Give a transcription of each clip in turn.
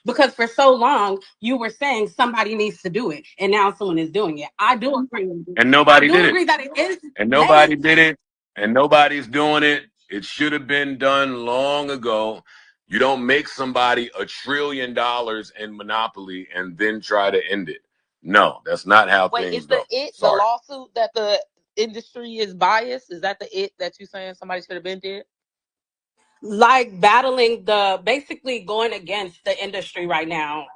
Because for so long you were saying somebody needs to do it, and now someone is doing it. I do agree. And I nobody do did it. agree that it is And nobody late. did it. And nobody's doing it. It should have been done long ago. You don't make somebody $1 trillion in monopoly and then try to end it. No, that's not how Wait, things is the go. the Sorry. lawsuit that the industry is biased? Is that the that you saying somebody should have been did? Like battling the basically going against the industry right now,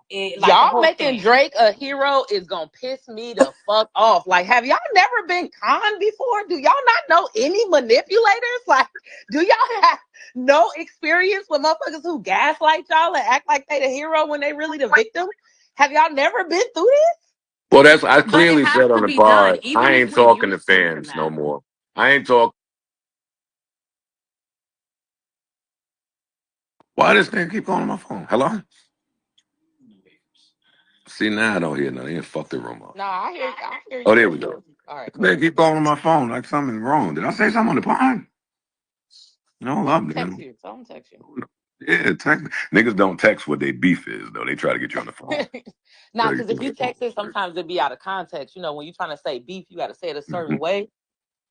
like the Y'all whole making thing. Drake a hero is gonna piss me the fuck off. Like, have y'all never been conned before? Do y'all not know any manipulators? Like, do y'all have no experience with motherfuckers who gaslight y'all and act like they the hero when they really the victim? Have y'all never been through this? Well, that's I But it clearly has said on to the be done, pod, I even if ain't we talking to use tools in fans no that. more. I ain't talking. Why this thing keep calling my phone? Hello? See, now I don't hear nothing. Fuck the room up. No, I hear Oh, you there we clearly. go. All right, They cool. keep calling my phone like something's wrong. Did I say something on the pod? No, love, Text man. you. Someone text you. Yeah, text. Niggas don't text what they beef is, though. They try to get you on the phone. Nah, Try to get because you if on you the phone. text it, sometimes it be out of context. You know, when you're trying to say beef, you got to say it a certain Mhm. way.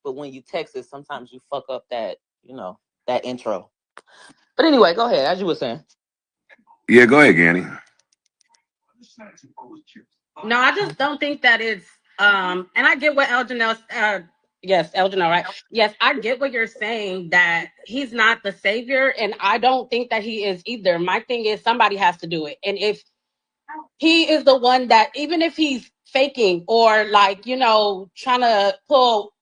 But when you text it, sometimes you fuck up that, that intro. But anyway, go ahead. As you were saying. Yeah, go ahead, Ganny. No, I just don't think that it's and I get what Eljanelle yes, Eljanelle, right? Yes, I get what you're saying, that he's not the savior, and I don't think that he is either. My thing is somebody has to do it. And if he is the one that, even if he's faking or like, trying to pull,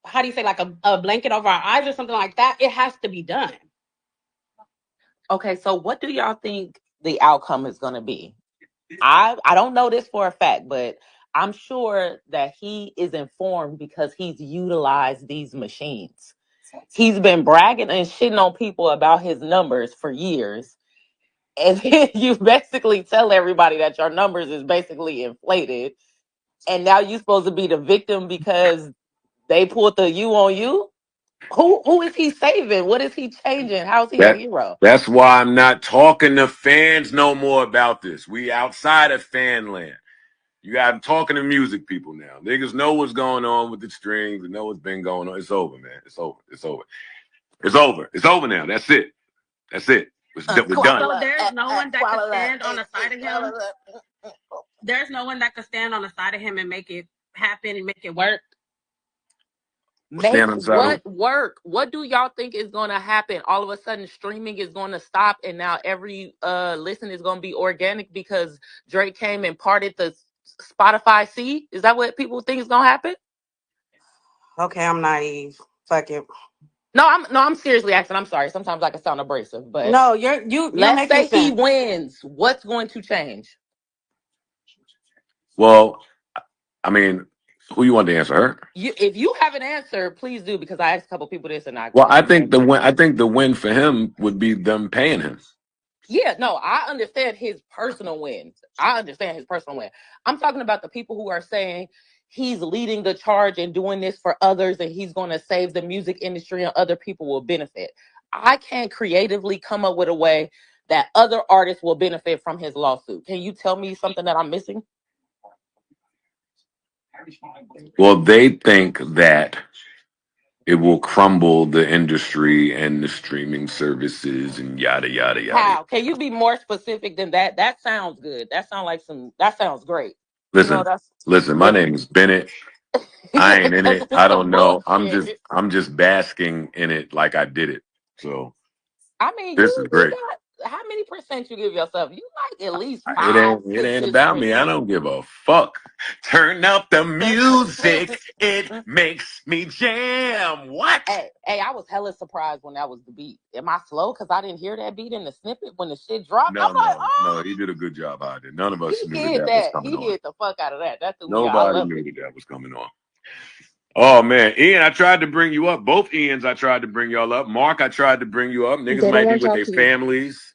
how do you say, like a blanket over our eyes or something like that, it has to be done. Okay, so what do y'all think the outcome is going to be? I don't know this for a fact, but I'm sure that he is informed because he's utilized these machines. He's been bragging and shitting on people about his numbers for years. And then you basically tell everybody that your numbers is basically inflated. And now you're supposed to be the victim because they pulled the you on you. Who is he saving? What is he changing? How's he a That hero? that's why I'm not talking to fans no more about this. We outside of fan land. I'm talking to music people now. Niggas know what's going on with the strings and know what's been going on. It's over, man. It's over. It's over. It's over. It's over now. That's it. That's it. We're done. So Squalor, there's no one that could squalor, stand on the side of him. squalor. There's no one that could stand on the side of him and make it happen and make it work. Make Stand on the side of what work? What do y'all think is going to happen? All of a sudden, streaming is going to stop, and now every listen is going to be organic because Drake came and parted the Spotify seed. Is that what people think is going to happen? Okay, I'm naive. Fuck it. No, I'm seriously asking. I'm sorry. Sometimes I can sound abrasive, but No, you're let's making say he sense. wins. What's going to change? Well, I mean, who you want to answer her? If you have an answer, please do because I asked a couple people this and I Well, couldn't I get an think the answer. win. I think the win for him would be them paying him. Yeah, no, I understand his personal wins. I understand his personal win. I'm talking about the people who are saying he's leading the charge and doing this for others and he's going to save the music industry and other people will benefit. I can't creatively come up with a way that other artists will benefit from his lawsuit. Can you tell me something that I'm missing? Well, they think that it will crumble the industry and the streaming services and yada yada yada. How? Can you be more specific than that? That sounds good. That sounds great. You know, Listen, that's listen. My what name is Bennett. I ain't in because it. it's I some don't know. bullshit. I'm just basking in it like I did it. So I mean, this is you great. got how many percent you give yourself? You like at least It five, ain't it six ain't ish about me. I percent. don't give a fuck. Turn up the music. It makes me jam. What? Hey, I was hella surprised when that was the beat. Am I slow because I didn't hear that beat in the snippet when the shit dropped? I'm No, like, no, oh, no. He did a good job out there. None of us he knew that hid that was that. coming He on. hid the fuck out of that. That threw me out. I Nobody loved knew it. that that was coming on. Oh man, Ian, I tried to bring you up. Both Ians, I tried to bring y'all up. Mark, I tried to bring you up. Niggas They don't might be want to with talk their to you. families.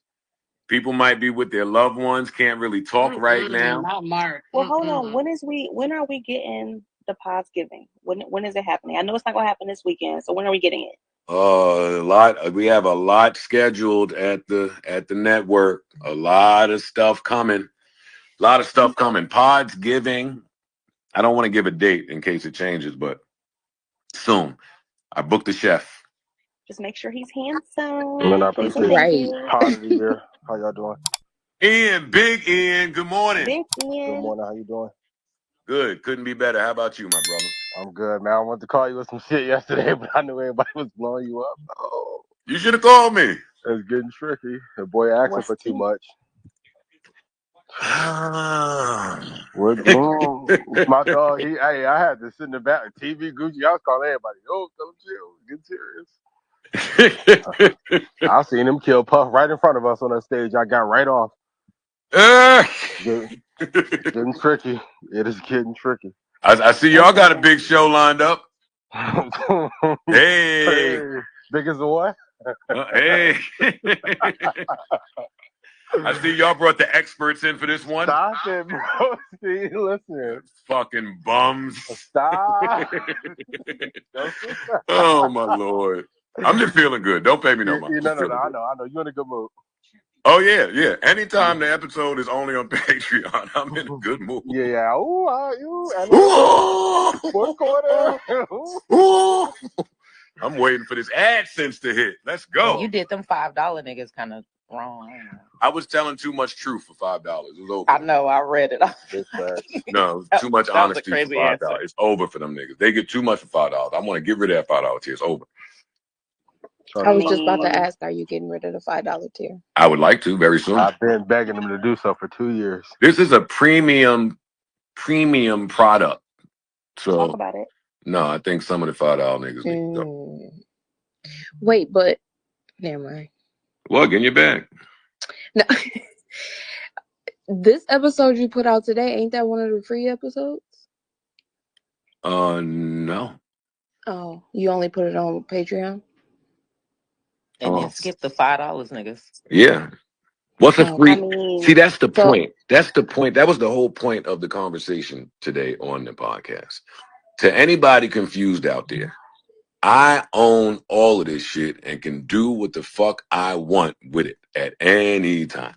People might be with their loved ones. Can't really talk right Mm-mm, now. not Mark. Well, hold on. Mm-mm. When are we getting the pause giving? When is it happening? I know it's not gonna happen this weekend. So when are we getting it? A lot. We have a lot scheduled at the network. A lot of stuff coming. A lot of stuff coming. Pods giving. I don't want to give a date in case it changes, but soon. I booked the chef. Just make sure he's handsome. And I Please appreciate and thank it. you. Pod of the year. How y'all doing? Ian, Big Ian, good morning. Big Good Ian. morning. How you doing? Good. Couldn't be better. How about you, my brother? I'm good, man. I wanted to call you with some shit yesterday, but I knew everybody was blowing you up. Oh, You should have called me. it's getting tricky. The boy asking What's for too tea? much. Ah. My dog, hey, I had to sit in the back. TV Gucci, I was calling everybody. Oh, don't chill. Get serious. I seen him kill Puff right in front of us on that stage. I got right off. Getting tricky. It is getting tricky. I see y'all got a big show lined up. Hey. Big as the what? Hey. I see y'all brought the experts in for this one. Stop it, bro. See, listen. Fucking bums. Stop. Oh, my Lord. I'm just feeling good. Don't pay me no mind. No, I know. You're in a good mood. Oh, yeah. Anytime the episode is only on Patreon, I'm in a good mood. Yeah. Ooh, fourth quarter. Ooh. I'm waiting for this AdSense to hit. Let's go. You did them $5 niggas kind of wrong. I was telling too much truth for $5. It was over. I know. I read it. No, too much honesty for $5. Answer. It's over for them niggas. They get too much for $5. I want to get rid of that $5 tier. It's over. I was just about to ask, are you getting rid of the $5 tier? I would like to very soon. I've been begging them to do so for 2 years. This is a premium product. So talk about it. No, I think some of the $5 niggas need to go. Wait, but never mind. Well, get in your bag. No. This episode you put out today, ain't that one of the free episodes? No. Oh, you only put it on Patreon? And then skip the $5, niggas. Yeah. What's a free? See, that's the point. That's the point. That was the whole point of the conversation today on the podcast. To anybody confused out there, I own all of this shit and can do what the fuck I want with it at any time.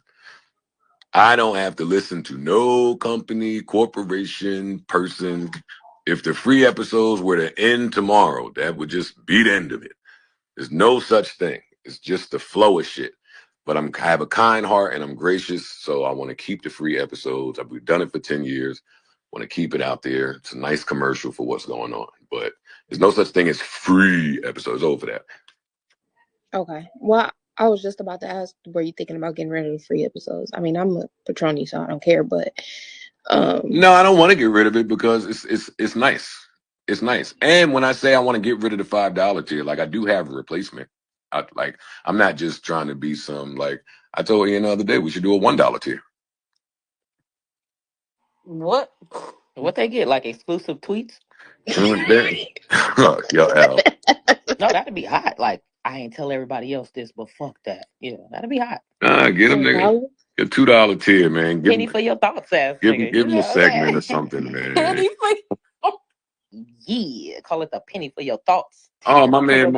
I don't have to listen to no company, corporation, person. If the free episodes were to end tomorrow, that would just be the end of it. There's no such thing. It's just the flow of shit. But I have a kind heart and I'm gracious, so I want to keep the free episodes. We've done it for 10 years. Want to keep it out there. It's a nice commercial for what's going on. But there's no such thing as free episodes over that. Okay. Well, I was just about to ask, were you thinking about getting rid of the free episodes? I mean, I'm a Patroni, so I don't care, but no, I don't want to get rid of it because it's nice. It's nice. And when I say I want to get rid of the $5 tier, like I do have a replacement. I'm not just trying to be some, like I told you the other day, we should do a $1 tier. What they get? Like exclusive tweets? Yo, Al. No, that'd be hot. Like, I ain't tell everybody else this, but fuck that. Yeah, that'd be hot. Get them, nigga. A $2 tier, man. Penny for your thoughts, ass nigga. Give them a segment or something, man. Penny for yeah, call it the penny for your thoughts. Oh, my man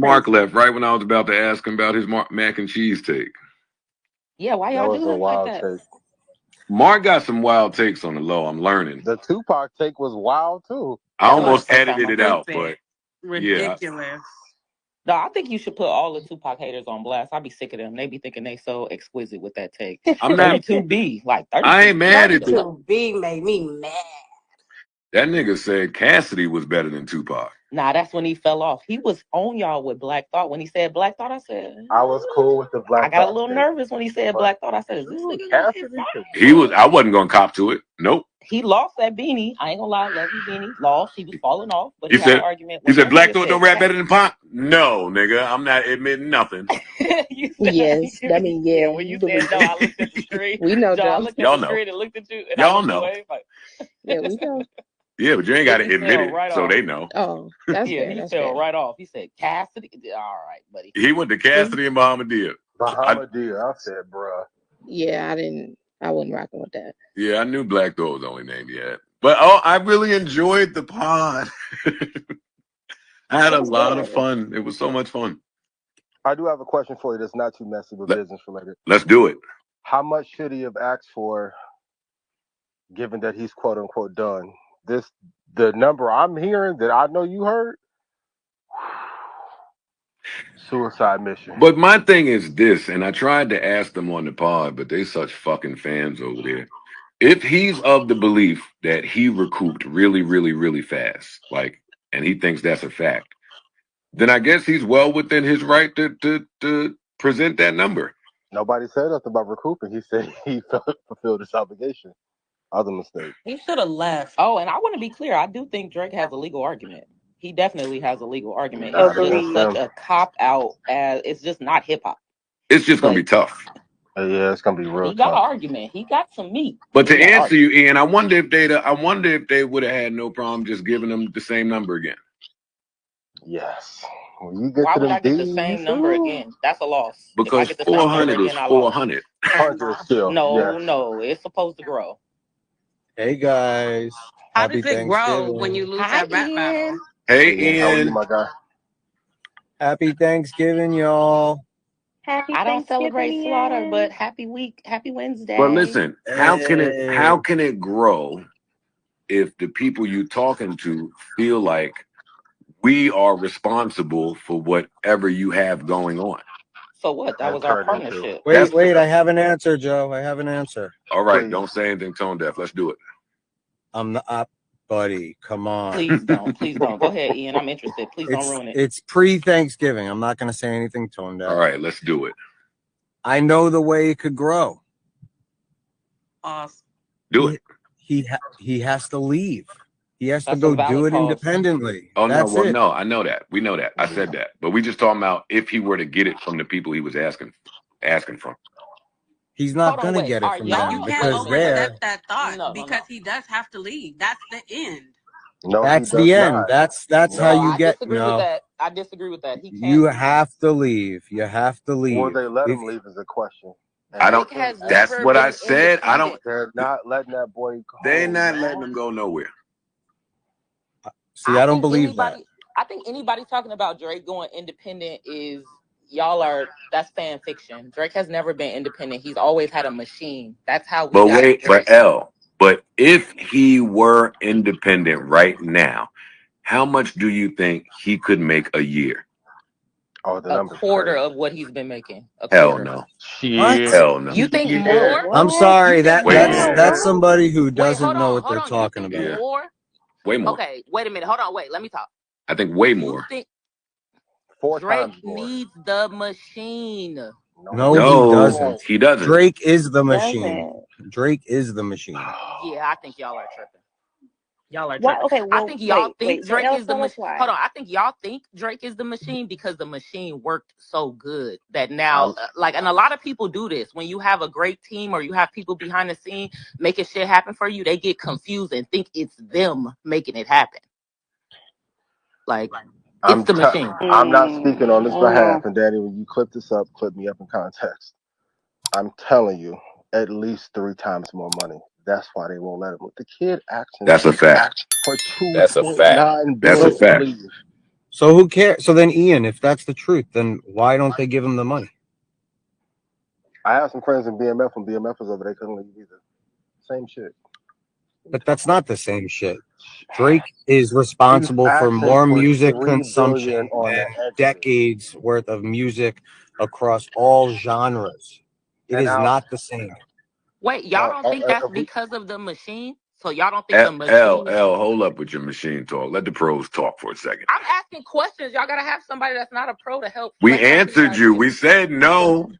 Mark left right when I was about to ask him about his mac and cheese take. Yeah, why y'all do him like that? Take. Mark got some wild takes on the low. I'm learning. The Tupac take was wild too. I almost edited it out, but ridiculous. Yeah. No, I think you should put all the Tupac haters on blast. I be sick of them. They be thinking they so exquisite with that take. I'm not 32B. Like 32B. I ain't mad at 32B made me mad. That nigga said Cassidy was better than Tupac. Nah, that's when he fell off. He was on y'all with Black Thought. When he said Black Thought, I said I was cool with the Black Thought. I got a little nervous when he said Black Thought. I said, is this nigga Cassidy? I wasn't gonna cop to it. Nope. He lost that beanie. I ain't gonna lie, love you, beanie. Lost. He was falling off, but he had an argument. He said Black Thought don't rap better than Pop? No, nigga. I'm not admitting nothing. Yes, I mean, yeah. When you said no, I looked at the street. We know, Joe. I looked at the street and looked at you. And y'all know. Yeah, we know. Yeah, but you ain't got to admit it, right so off. they know. Oh, that's fair. He fell right off. He said, Cassidy. All right, buddy. He went to Cassidy and Bahamadia. I said, bruh. Yeah, I wasn't rocking with that. Yeah, I knew Black Thought was the only name he had. But I really enjoyed the pod. I had It a was lot of good. fun. It was so much fun. I do have a question for you that's not too messy, but business related. Let's do it. How much should he have asked for, given that he's quote unquote done? The number I'm hearing that I know you heard, suicide mission. But my thing is this, and I tried to ask them on the pod, but they such fucking fans over there. If he's of the belief that he recouped really, really, really fast, like, and he thinks that's a fact, then I guess he's well within his right to present that number. Nobody said nothing about recouping. He said he fulfilled his obligation. Other mistake. He should have left. Oh, and I want to be clear. I do think Drake has a legal argument. He definitely has a legal argument. Nah, It's that's just Agreed. such him. a cop out as it's just not hip hop. It's just gonna But be tough. Yeah, it's gonna be real he got an tough. argument. He got some meat. But to in that answer argument. you, Ian, I wonder if they would have had no problem just giving them the same number again. Yes. When you get Why to would them I get the D's, same number again? That's a loss. If I Because get the same number 400 is again, I lost. 400. 100 still. No, Yes. no, it's supposed to grow. Hey guys, How happy does it grow when you Thanksgiving. lose Hi, that rap battle? Ian. Hey, Ian, how are you, Ian. my guy? Happy Thanksgiving, y'all. Happy I don't Thanksgiving, celebrate slaughter, Ian. but happy week, happy Wednesday. But listen, how Hey. can it grow if the people you talking to feel like we are responsible for whatever you have going on? So what? That And was our turned into. partnership. Wait, I have an answer, Joe. I have an answer. All right, Please. don't say anything tone deaf. Let's do it. I'm the op buddy. Come on. Please don't. Please don't. Go ahead, Ian. I'm interested. Please don't ruin it. It's pre-Thanksgiving. I'm not gonna say anything tone deaf. All right, let's do it. I know the way it could grow. Awesome. Do it. He has to leave. He has That's to a go valid do it cause. independently. Oh, That's no, well, it. no, I know that. We know that. I said that. But we just talking about if he were to get it from the people he was asking from. He's not Hold on, gonna wait. get it Are from y'all- You them can't because overstep that thought No, because he does have to leave. That's the end. No, that's he the does end. not. That's No. how you I get disagree with that. I disagree with that. He can't. You have to leave. You have to leave. Will they let If- him leave is a question. And I don't. Drake has That's never what I been said. I don't. independent. They're not letting that boy go. They're not man. letting him go nowhere. See, I don't think believe that. I think anybody talking about Drake going independent is that's fan fiction. Drake has never been independent. He's always had a machine. That's how we But got wait, Drake. but L. But if he were independent right now, how much do you think he could make a year? Oh, the A number's quarter crazy. of what he's been making. A Hell quarter. no. Shit. Hell no. You think Yeah. more? What? I'm sorry. You think That Way that's more. that's somebody who Wait, doesn't hold know on, what hold they're on. talking You about. think Yeah. more? Way more. Okay, wait a minute. Hold on, wait. Let me talk. I think way You more. think 4 Drake times more. needs the machine? No, No, he doesn't. he doesn't. Drake is the machine. Doesn't. Drake is the machine. Yeah, I think y'all are tripping. Y'all are Why? tripping. Okay, well, I think y'all think wait. So Drake L, is the tell us machine. why. Hold on. I think y'all think Drake is the machine because the machine worked so good that now, and a lot of people do this. When you have a great team or you have people behind the scene making shit happen for you, they get confused and think it's them making it happen. Like, it's the machine. I'm not speaking on this behalf, and Daddy, when you clip this up, clip me up in context. I'm telling you, at least 3 times more money. That's why they won't let him. The kid actually That's a fact. for That's a fact. That's a fact. So who cares? So then, Ian, if that's the truth, then why don't they give him the money? I have some friends in BMF, and BMF was over there couldn't leave either. Same shit. But that's not the same shit. Drake is responsible for more music consumption than decades worth of music across all genres. It is not the same. Wait, y'all don't think that's because of the machine? So y'all don't think the machine? L, hold up with your machine talk. Let the pros talk for a second. I'm asking questions. Y'all gotta have somebody that's not a pro to help. We answered you. We said no.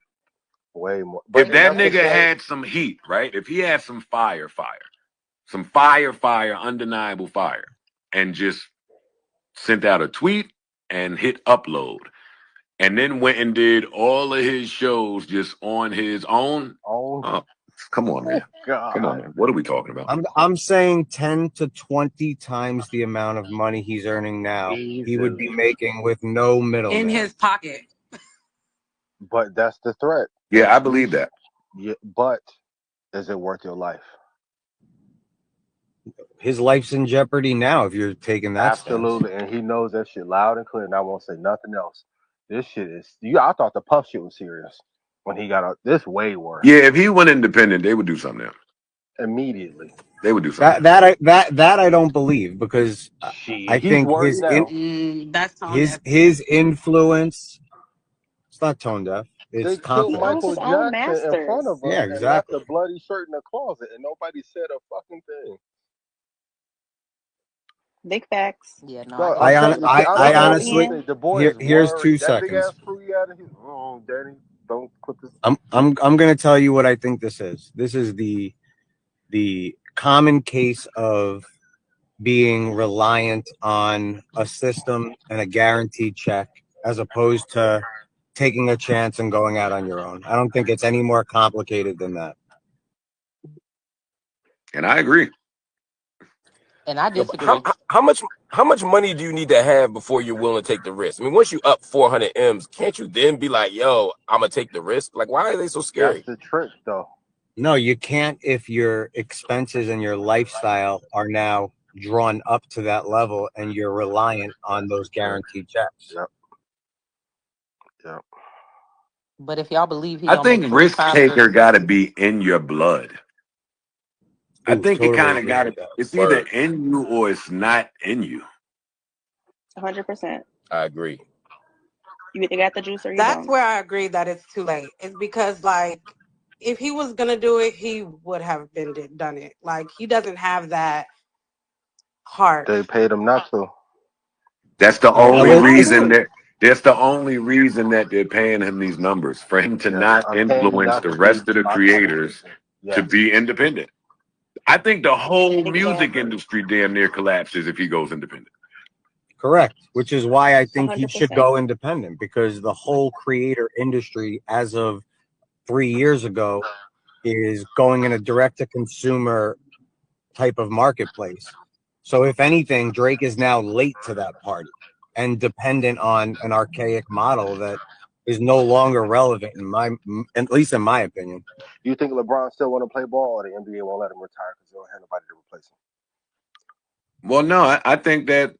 Way more. If that nigga had some heat, right? If he had some some fire, undeniable fire, and just sent out a tweet and hit upload, and then went and did all of his shows just on his own. Oh, come on, man. Come on, man. What are we talking about? I'm saying 10 to 20 times the amount of money he's earning now. He would be making with no middleman in his pocket. But that's the threat. Yeah, I believe that. Yeah, but is it worth your life? his life's in jeopardy now if you're taking that Absolutely, and he knows that shit loud and clear, and I won't say nothing else. This shit is. I thought the Puff shit was serious when he got out. This way worse. Yeah, if he went independent, they would do something else. Immediately. They would do something. That I don't believe because I He's think worse now. That's tone deaf. his influence. It's not tone deaf. They It's killed He owns confidence. Michael his own Jackson in front masters. of Yeah, us and left exactly. a bloody shirt in the closet, and nobody said a fucking thing. Big facts. Yeah, no, I No, get I'm what you're telling you. saying. I'm I Let's telling go, you one honestly thing. Ian. The boy is here's worried. 2 That big ass seconds. fruit he had. Oh, Danny, don't put this. I'm going to tell you what I think this is. This is the common case of being reliant on a system and a guaranteed check as opposed to taking a chance and going out on your own. I don't think it's any more complicated than that. And I agree. And I Yeah, but disagree. how much money do you need to have before you're willing to take the risk? I mean, once you up 400 M's, can't you then be like, yo, I'm gonna take the risk? Like, why are they so That's scary? the trick, though. No, you can't if your expenses and your lifestyle are now drawn up to that level and you're reliant on those guaranteed checks. Yep. Yep. But if y'all believe he I gonna make think 3 risk times taker the got to be in your blood. I Ooh, think it totally kind of agree got with to. that. It's either Word. in you or it's not in you. 100%. I agree. You either got the juice or you That's don't. where I agree that it's too late. It's because like if he was gonna do it, he would have done it. Like he doesn't have that heart. They paid him not to. That's the They I only paid will. him to reason do it. that. That's the only reason that they're paying him these numbers for him to Yes, not I'm paying you influence not the to be rest of the my creators competition. to Yes. be independent. I think the whole music Exactly. industry damn near collapses if he goes independent. Correct, which is why I think he should 100%. go independent because the whole creator industry, as of 3 years ago, is going in a direct to consumer type of marketplace. So, if anything, Drake is now late to that party and dependent on an archaic model that is no longer relevant at least in my opinion. You think LeBron still want to play ball, or the NBA won't let him retire because they don't have nobody to replace him? Well, no, I think that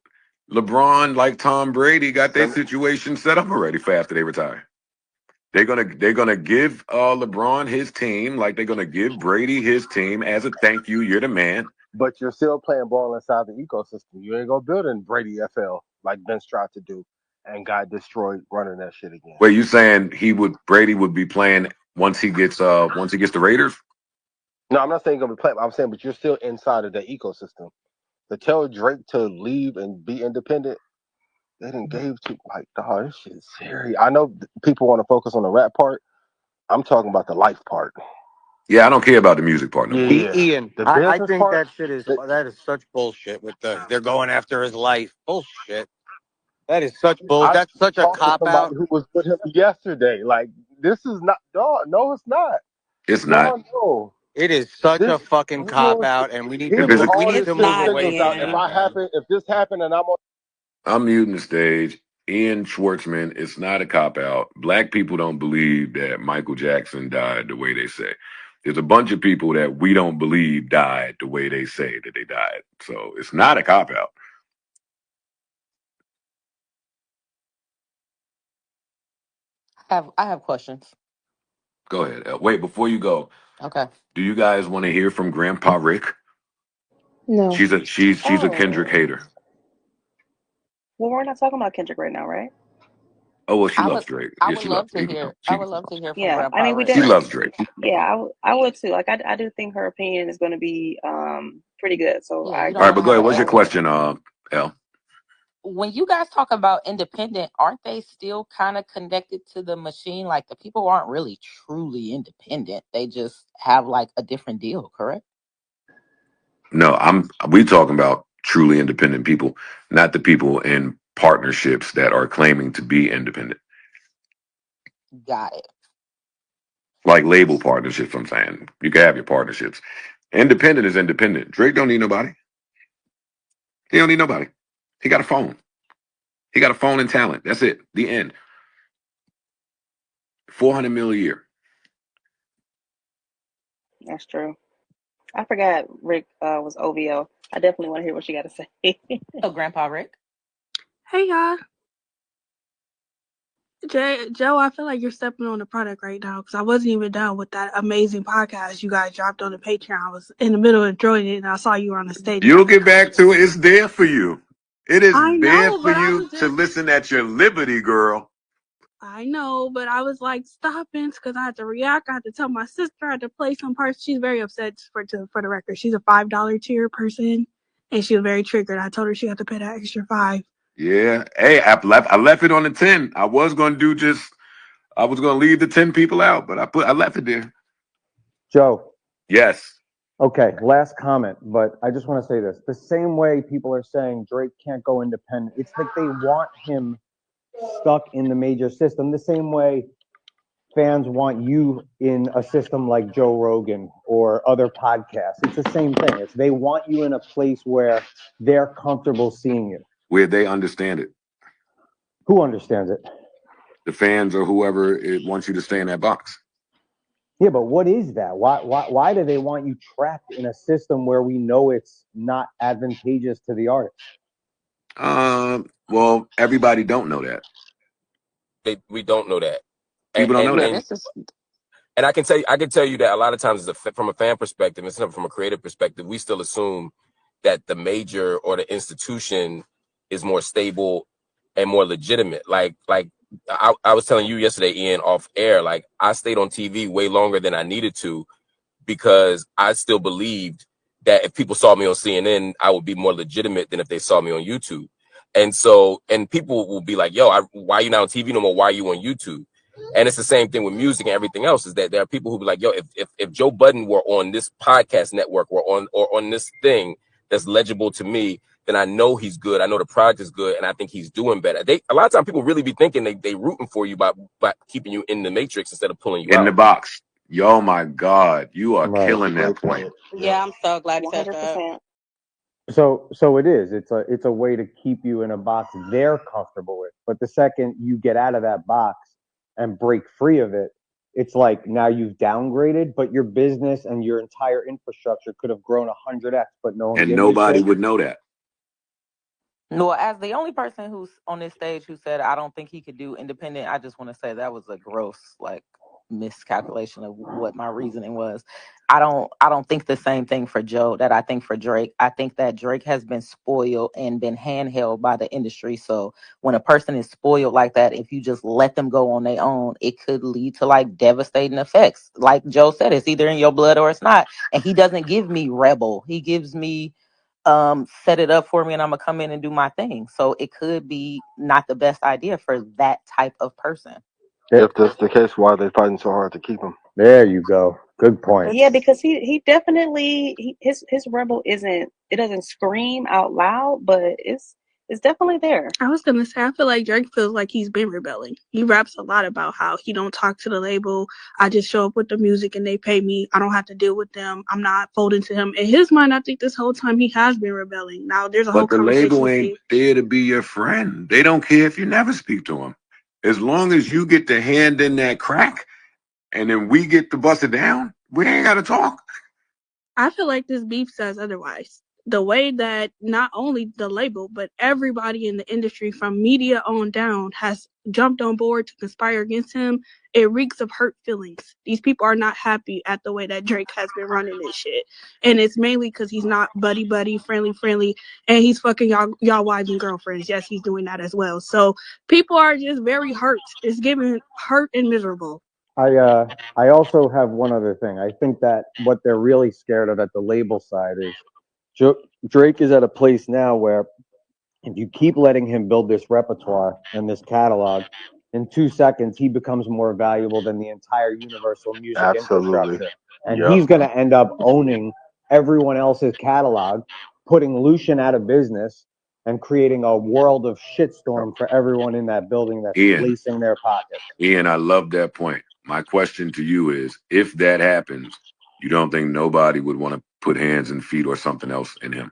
LeBron, like Tom Brady, got their Send, situation set up already for after they retire. They're gonna give LeBron his team like they're gonna give Brady his team as a thank you. You're the man. but you're still playing ball inside the ecosystem. You ain't gonna build in Brady FL like Vince tried to do and got destroyed running that shit again. Wait, you saying Brady would be playing once he gets the Raiders? No, I'm not saying you're gonna be playing. I'm saying, but you're still inside of the ecosystem. To tell Drake to leave and be independent, they didn't gave to like, dog, this shit is serious. I know people want to focus on the rap part. I'm talking about the life part. Yeah, I don't care about the music part no more. Yeah, Ian, the I business think part. that is such bullshit with they're going after his life. Bullshit. That is such bull. I That's such a talked to cop somebody out. who was with him yesterday. Like, this is not, dog. No, it's not. It's not. Dog, no. It is such This a fucking he cop was out, and we need he If to was it's a, we all need this It's to shit. move not, Check away this from out. If Ian. that, I man. happen, if this happened, and I'm on. I'm muting the stage. Ian Schwartzman, it's not a cop out. Black people don't believe that Michael Jackson died the way they say. There's a bunch of people that we don't believe died the way they say that they died. So it's not a cop out. I have questions. Go ahead. Wait, before you go, Okay. do you guys want to hear from Grandpa Rick? No. She's a Kendrick Oh. hater. Well, we're not talking about Kendrick right now, right? Oh well, she I loves would Drake. I Yeah, would she love loves. to hear I would love to hear from Yeah. I Grandpa mean, we Rick. She did. loves Drake. Yeah, I would too. Like, I do think her opinion is going to be pretty good. So Yeah, I you All don't right, agree. want but to go have ahead. an What's your alien. question, L? When you guys talk about independent, aren't they still kind of connected to the machine? Like the people aren't really truly independent. They just have like a different deal, correct? No, we talking about truly independent people, not the people in partnerships that are claiming to be independent. Got it. Like label partnerships, I'm saying. You can have your partnerships. Independent is independent. Drake don't need nobody. He don't need nobody. He got a phone. He got a phone and talent. That's it. The end. 400 mil a year. That's true. I forgot Rick was OVO. I definitely want to hear what you got to say. So, Grandpa Rick. Hey y'all. Joe, I feel like you're stepping on the product right now because I wasn't even done with that amazing podcast you guys dropped on the Patreon. I was in the middle of enjoying it and I saw you were on the stage. You'll get back to it. It's there for you. It is I there know, for but I you was to just, listen at your liberty, girl. I know, but I was like stopping because I had to react. I had to tell my sister. I had to play some parts. She's very upset for the record. She's a $5 tier person and she was very triggered. I told her she had to pay that extra $5. Yeah. Hey, I left it on the 10. I was going to leave the 10 people out, but I left it there. Joe. Yes. Okay, last comment, but I just want to say this. The same way people are saying Drake can't go independent, it's like they want him stuck in the major system, the same way fans want you in a system like Joe Rogan or other podcasts. It's the same thing. They want you in a place where they're comfortable seeing you. Where they understand it. Who understands it? The fans or whoever wants you to stay in that box. Yeah, but what is that? Why do they want you trapped in a system where we know it's not advantageous to the artist? Well, everybody don't know that. We don't know that. People don't know that. And I can tell you that a lot of times, from a fan perspective, and from a creative perspective, we still assume that the major or the institution is more stable and more legitimate. Like I was telling you yesterday, Ian, off air, like I stayed on TV way longer than I needed to because I still believed that if people saw me on CNN, I would be more legitimate than if they saw me on YouTube. And people will be like, yo, why are you not on TV no more? Why are you on YouTube? And it's the same thing with music and everything else, is that there are people who be like, yo, if Joe Budden were on this podcast network or on this thing that's legible to me, then I know he's good. I know the product is good, and I think he's doing better. A lot of times people really be thinking they rooting for you by keeping you in the matrix instead of pulling you out. In the box. Yo, my God, you are killing that point. Yeah, I'm so glad you said that. 100%. So it is. It's a way to keep you in a box they're comfortable with. But the second you get out of that box and break free of it, it's like now you've downgraded, but your business and your entire infrastructure could have grown 100x, but no one. And nobody would know that. No, as the only person who's on this stage who said I don't think he could do independent, I just want to say that was a gross miscalculation of what my reasoning was. I don't think the same thing for Joe that I think for Drake. I think that Drake has been spoiled and been handheld by the industry. So when a person is spoiled like that, if you just let them go on their own, it could lead to devastating effects. Like Joe said, it's either in your blood or it's not. And he doesn't give me rebel. He gives me set it up for me and I'm gonna come in and do my thing. So it could be not the best idea for that type of person. If that's the case, why are they fighting so hard to keep him? There you go. Good point. Yeah, because he definitely his rebel doesn't scream out loud, but it's definitely there. I was gonna say, I feel like Drake feels like he's been rebelling. He raps a lot about how he don't talk to the label. I just show up with the music and they pay me. I don't have to deal with them. I'm not folding to him. In his mind, I think this whole time he has been rebelling. Now there's a whole conversation. But the label ain't there to be your friend. They don't care if you never speak to them. As long as you get the hand in that crack, and then we get to bust it down, we ain't got to talk. I feel like this beef says otherwise. The way that not only the label, but everybody in the industry from media on down has jumped on board to conspire against him, it reeks of hurt feelings. These people are not happy at the way that Drake has been running this shit. And it's mainly because he's not buddy, friendly, and he's fucking y'all wives and girlfriends. Yes, he's doing that as well. So people are just very hurt. It's giving hurt and miserable. I also have one other thing. I think that what they're really scared of at the label side is Drake is at a place now where if you keep letting him build this repertoire and this catalog, in 2 seconds he becomes more valuable than the entire Universal Music infrastructure. And he's going to end up owning everyone else's catalog, putting Lucian out of business and creating a world of shitstorm for everyone in that building that's lacing their pockets. Ian, I love that point. My question to you is, if that happens, you don't think nobody would want to put hands and feet or something else in him?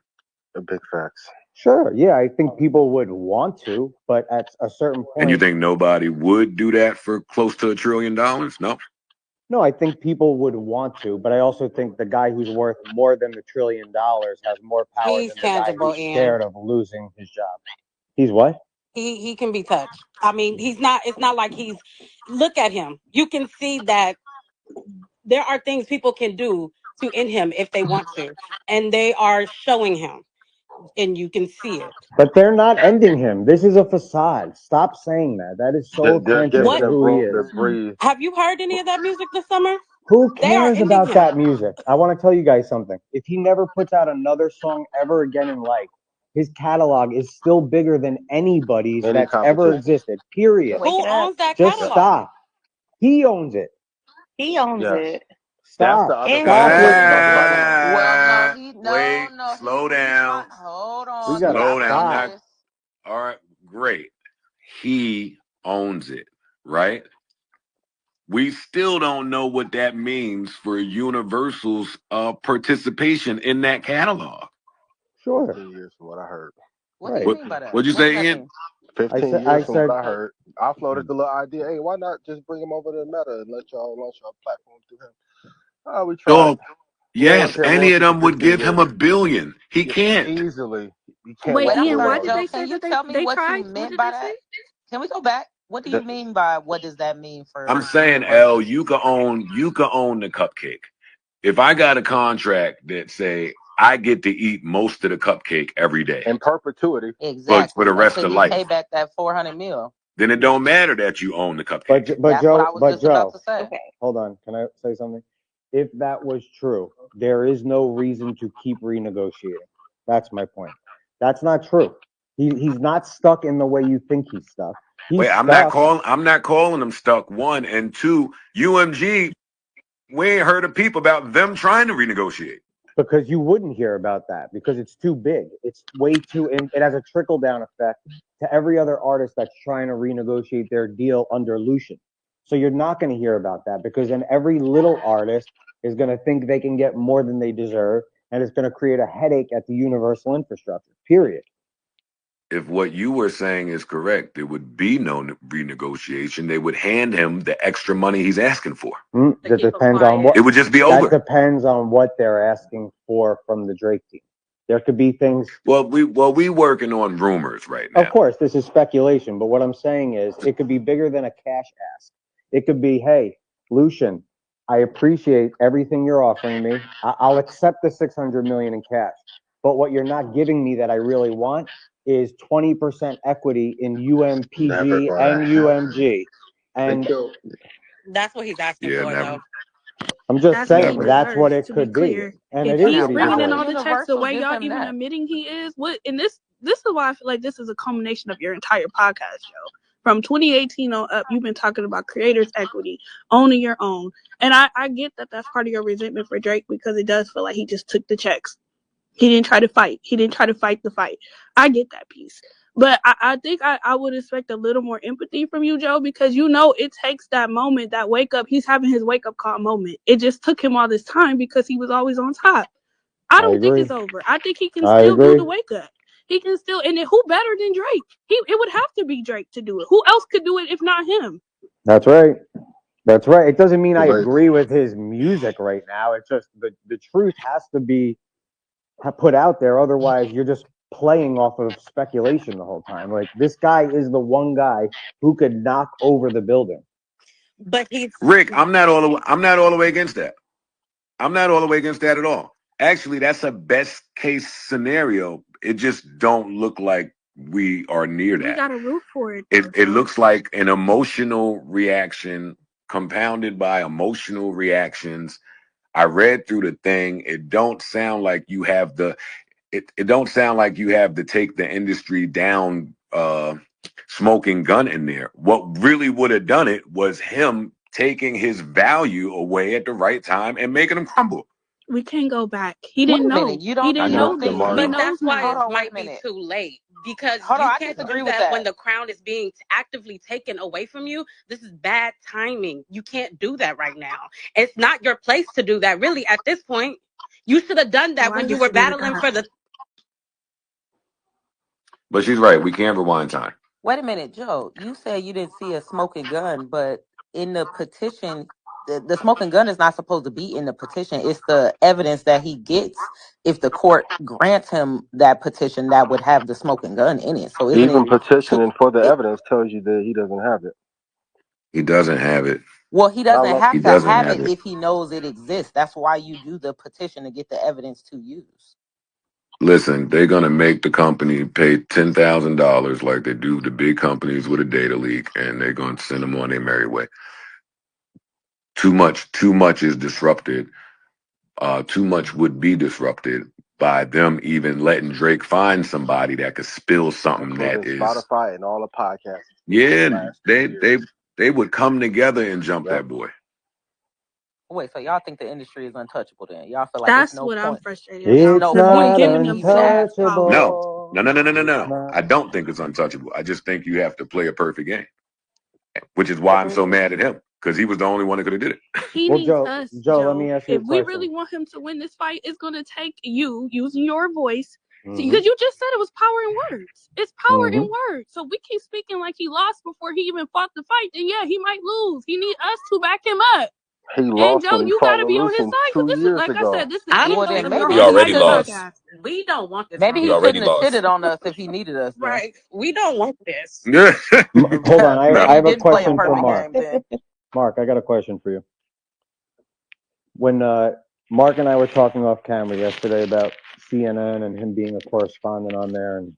Big facts. Sure, yeah, I think people would want to, but at a certain point. And you think nobody would do that for close to $1 trillion? No. No, I think people would want to, but I also think the guy who's worth more than $1 trillion has more power He's than the guy tangible, who's and scared of losing his job. He's what? he can be touched. I mean, he's not. It's not like he's. Look at him. You can see that there are things people can do to end him if they want to, and they are showing him, and you can see it. But they're not ending him. This is a facade. Stop saying that. That is so They're offensive giving What to them who he room is. to breathe. have you heard any of that music this summer? Who They are cares ending about him. that music? I want to tell you guys something. If he never puts out another song ever again in life, his catalog is still bigger than anybody's Any that's ever competition. existed. Period. Wake Who it up. owns that Just Yeah. catalog? stop. He owns it. He owns Yes. it. That's Stop. the other And part Stop that with. we talked about. Well, no, Wait, he's slow down. hold We on. He gotta Slow got down. stop. releases. All right, great. He owns it, right? We still don't know what that means for Universal's participation in that catalog. Sure. 15 years from what I heard. What do Right. you mean by that? What'd you What does say, that Ian? mean? 15 I years from said, what I heard. I floated the little idea. Hey, why not just bring him over to Meta and let y'all launch our platform through him? Oh, we tried. Oh, He ain't want yes. to pay a Any of royalty for them would 15 give him years. $1 billion. He Yeah, can't. easily. You can't Wait, Wait, walk I'm away Ian, with sorry, why all did this. Joe. they Can say you that tell me they what you tried? What meant did by they that? say? Can we go back? What do you mean by what does that mean I'm for saying, L, Universal? you can own the cupcake. If I got a contract that say I get to eat most of the cupcake every day In perpetuity. for Exactly. the rest Until of you pay life, back that 400 mil. then it don't matter that you own the cupcake. but That's what I Joe, was just about to say. okay. hold on. Can I say something? If that was true, there is no reason to keep renegotiating. That's my point. That's not true. He's not stuck in the way you think he's stuck. He's Wait, stuck I'm not calling them stuck. One and two, UMG. We ain't heard a peep about them trying to renegotiate. because you wouldn't hear about that because it's too big. It's way too, and it has a trickle down effect to every other artist that's trying to renegotiate their deal under Lucian. So you're not going to hear about that because then every little artist is going to think they can get more than they deserve, and it's going to create a headache at the universal infrastructure. Period. If what you were saying is correct, there would be no renegotiation. They would hand him the extra money he's asking for. To That keep him depends on quiet. what. It would just be That over. depends on what they're asking for from the Drake team. There could be things. Well, we working on rumors right now. Of course, this is speculation, but what I'm saying is it could be bigger than a cash ask. It could be, hey, Lucian, I appreciate everything you're offering me. I'll accept the 600 million in cash, but what you're not giving me that I really want is 20% equity in UMPG and UMG. And That's what he's asking Yeah, for, never, though. I'm just That's what he saying never. that's what deserves, it to be could be, clear. and it If is Now, he's what he how bringing in would deserves. all the checks the Universal way give y'all him even that? admitting he is, what? And this is why I feel like this is a culmination of your entire podcast show. From 2018 on up, you've been talking about creators' equity, owning your own, and I get that that's part of your resentment for Drake because it does feel like he just took the checks. He didn't try to fight. He didn't try to fight the fight. I get that piece. But I think I would expect a little more empathy from you, Joe, because it takes that moment, that wake up. He's having his wake up call moment. It just took him all this time because he was always on top. I I don't think agree. it's over. I think he can I still do agree. the wake up. He can still, and then who better than Drake? It would have to be Drake to do it. Who else could do it if not him? That's right. That's right. It doesn't mean I But agree with his music right now. It's just the truth has to be put out there. Otherwise, you're just playing off of speculation the whole time. Like this guy is the one guy who could knock over the building. But he's Rick, I'm not all the way against that. I'm not all the way against that at all. Actually, that's a best case scenario. It just don't look like we are near We that. got to root for it. It looks like an emotional reaction compounded by emotional reactions. I read through the thing. It don't sound like you have the it don't sound like you have to take the industry down smoking gun in there. What really would have done it was him taking his value away at the right time and making him crumble. We can't go back. He Wait didn't a know. minute. You He don't didn't you don't know think then. He But so? that's knows why Hold now. it on, wait a might be minute. too late because Hold on, you I can't disagree do with that that. when the crown is being actively taken away from you. This is bad timing. You can't do that right now. It's not your place to do that, really, at this point. You should have done Oh, that I when you were disagree with battling that. for the. But she's right. We can't rewind time. Wait a minute, Joe. You said you didn't see a smoking gun, but in the petition, the smoking gun is not supposed to be in the petition. It's the evidence that he gets if the court grants him that petition that would have the smoking gun in it. So isn't Even it petitioning for the evidence tells you that he doesn't have it. He doesn't have it. well, he doesn't Unless have He to doesn't have have it it. if he knows it exists. That's why you do the petition to get the evidence to use. Listen, they're gonna make the company pay $10,000 like they do the big companies with a data leak, and they're gonna send them on their merry way. Too much is disrupted. Too much would be disrupted by them even letting Drake find somebody that could spill something including that is. Spotify and all the podcasts. Yeah, they would come together and jump Yep. that boy. Wait, so y'all think the industry is untouchable then? Y'all feel like That's there's no what I'm point. frustrated There's about. no It's Because we point not to giving them even so much have. power. No. untouchable. I don't think it's untouchable. I just think you have to play a perfect game, which is why I'm so mad at him, because he was the only one that could have did it. He Well, needs Joe, us, let me ask you If a we question. really want him to win this fight, it's going to take you using your voice. Mhm. Because you just said it was power in words. It's power in Mhm. words. So we keep speaking like he lost before he even fought the fight. Then yeah, he might lose. He need us to back him up. He And lost Joe, when he you fought got to with be on his Lucian side. Because 2 this is, years like ago. I said, this is the I Well, ethos then of don't your maybe He he whole already shouldn't have. lost. podcast. He podcast. We don't want this Maybe he conversation. already shouldn't have lost. shitted on us if he needed us. Then. Right. We don't want this. Hold on, I Maybe I he have a didn't play a question for perfect Mark. game then. Mark, I got a question for you. When Mark and I were talking off camera yesterday about CNN and him being a correspondent on there and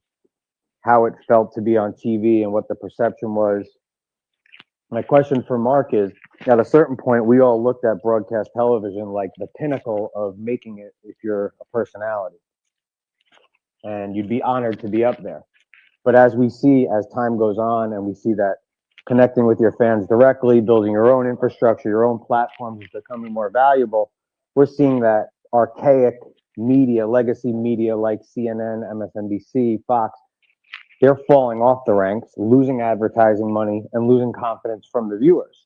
how it felt to be on TV and what the perception was. My question for Mark is, at a certain point, we all looked at broadcast television like the pinnacle of making it if you're a personality. And you'd be honored to be up there. But as we see, as time goes on, and we see that connecting with your fans directly, building your own infrastructure, your own platforms is becoming more valuable, we're seeing that archaic media, legacy media like CNN, MSNBC, Fox, they're falling off the ranks, losing advertising money, and losing confidence from the viewers.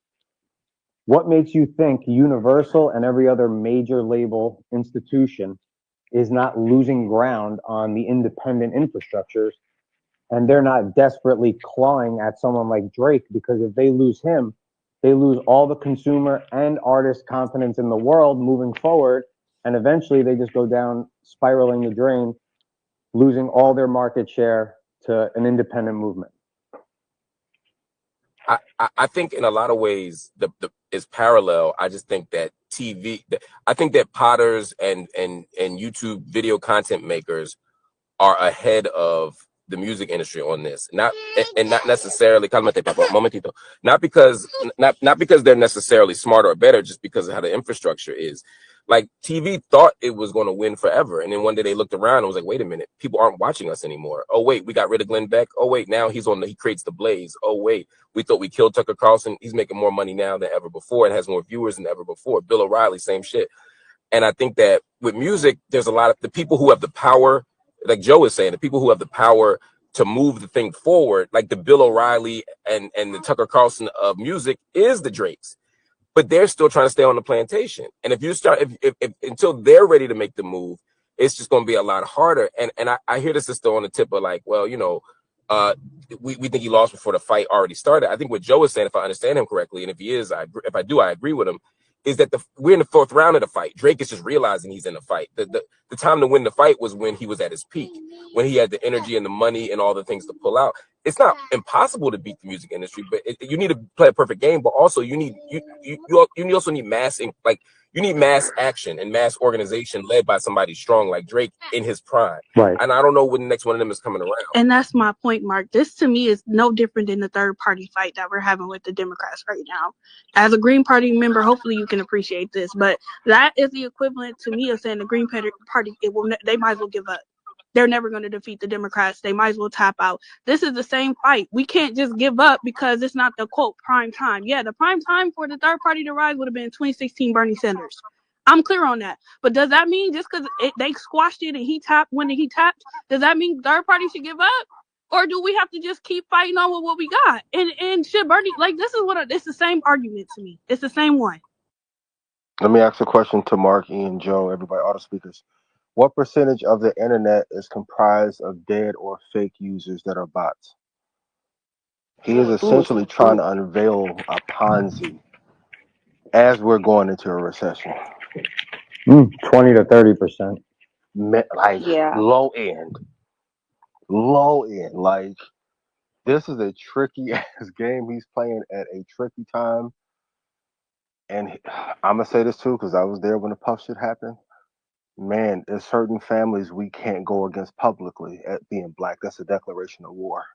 What makes you think Universal and every other major label institution is not losing ground on the independent infrastructures, and they're not desperately clawing at someone like Drake? Because if they lose him, they lose all the consumer and artist confidence in the world moving forward, and eventually they just go down spiraling the drain, losing all their market share to an independent movement. I think in a lot of ways the is parallel. I just think that I think that potters and YouTube video content makers are ahead of the music industry on this. Not necessarily momentito. Not because they're necessarily smarter or better, just because of how the infrastructure is. Like TV thought it was going to win forever, and then one day they looked around and was like, "Wait a minute, people aren't watching us anymore. Oh wait, we got rid of Glenn Beck. Oh wait, now he creates the Blaze. Oh wait, we thought we killed Tucker Carlson. He's making more money now than ever before and has more viewers than ever before. Bill O'Reilly, same shit." And I think that with music, there's a lot of the people who have the power, like Joe is saying, the people who have the power to move the thing forward, like the Bill O'Reilly and the Tucker Carlson of music, is the Drakes. But they're still trying to stay on the plantation. And if you start, if until they're ready to make the move, it's just going to be a lot harder. And I hear this is still on the tip of like, well, you know, we think he lost before the fight already started. I think what Joe is saying, if I understand him correctly, and if he is, I agree with him, is that we're in the fourth round of the fight. Drake is just realizing he's in the fight. The time to win the fight was when he was at his peak, when he had the energy and the money and all the things to pull out. It's not impossible to beat the music industry, but you need to play a perfect game. But also, you also need you need mass action and mass organization led by somebody strong like Drake in his prime. Right. And I don't know when the next one of them is coming around. And that's my point, Mark. This to me is no different than the third party fight that we're having with the Democrats right now. As a Green Party member, hopefully you can appreciate this, but that is the equivalent to me of saying the Green Party they might as well give up. They're never going to defeat the Democrats. They might as well tap out. This is the same fight. We can't just give up because it's not the quote prime time. Yeah, the prime time for the third party to rise would have been 2016 Bernie Sanders. I'm clear on that. But does that mean just because they squashed it and he tapped when he tapped, does that mean third party should give up? Or do we have to just keep fighting on with what we got? And should Bernie, like, this is it's the same argument to me. It's the same one. Let me ask a question to Mark, Ian, Joe, everybody, all the speakers. What percentage of the internet is comprised of dead or fake users that are bots? He is essentially trying to unveil a Ponzi. as we're going into a recession. 20 to 30%. Like Yeah. low end. Like this is a tricky ass game he's playing at a tricky time. And I'm gonna say this too because I was there when the puff shit happened. Man, there's certain families we can't go against publicly at being black. That's a declaration of war.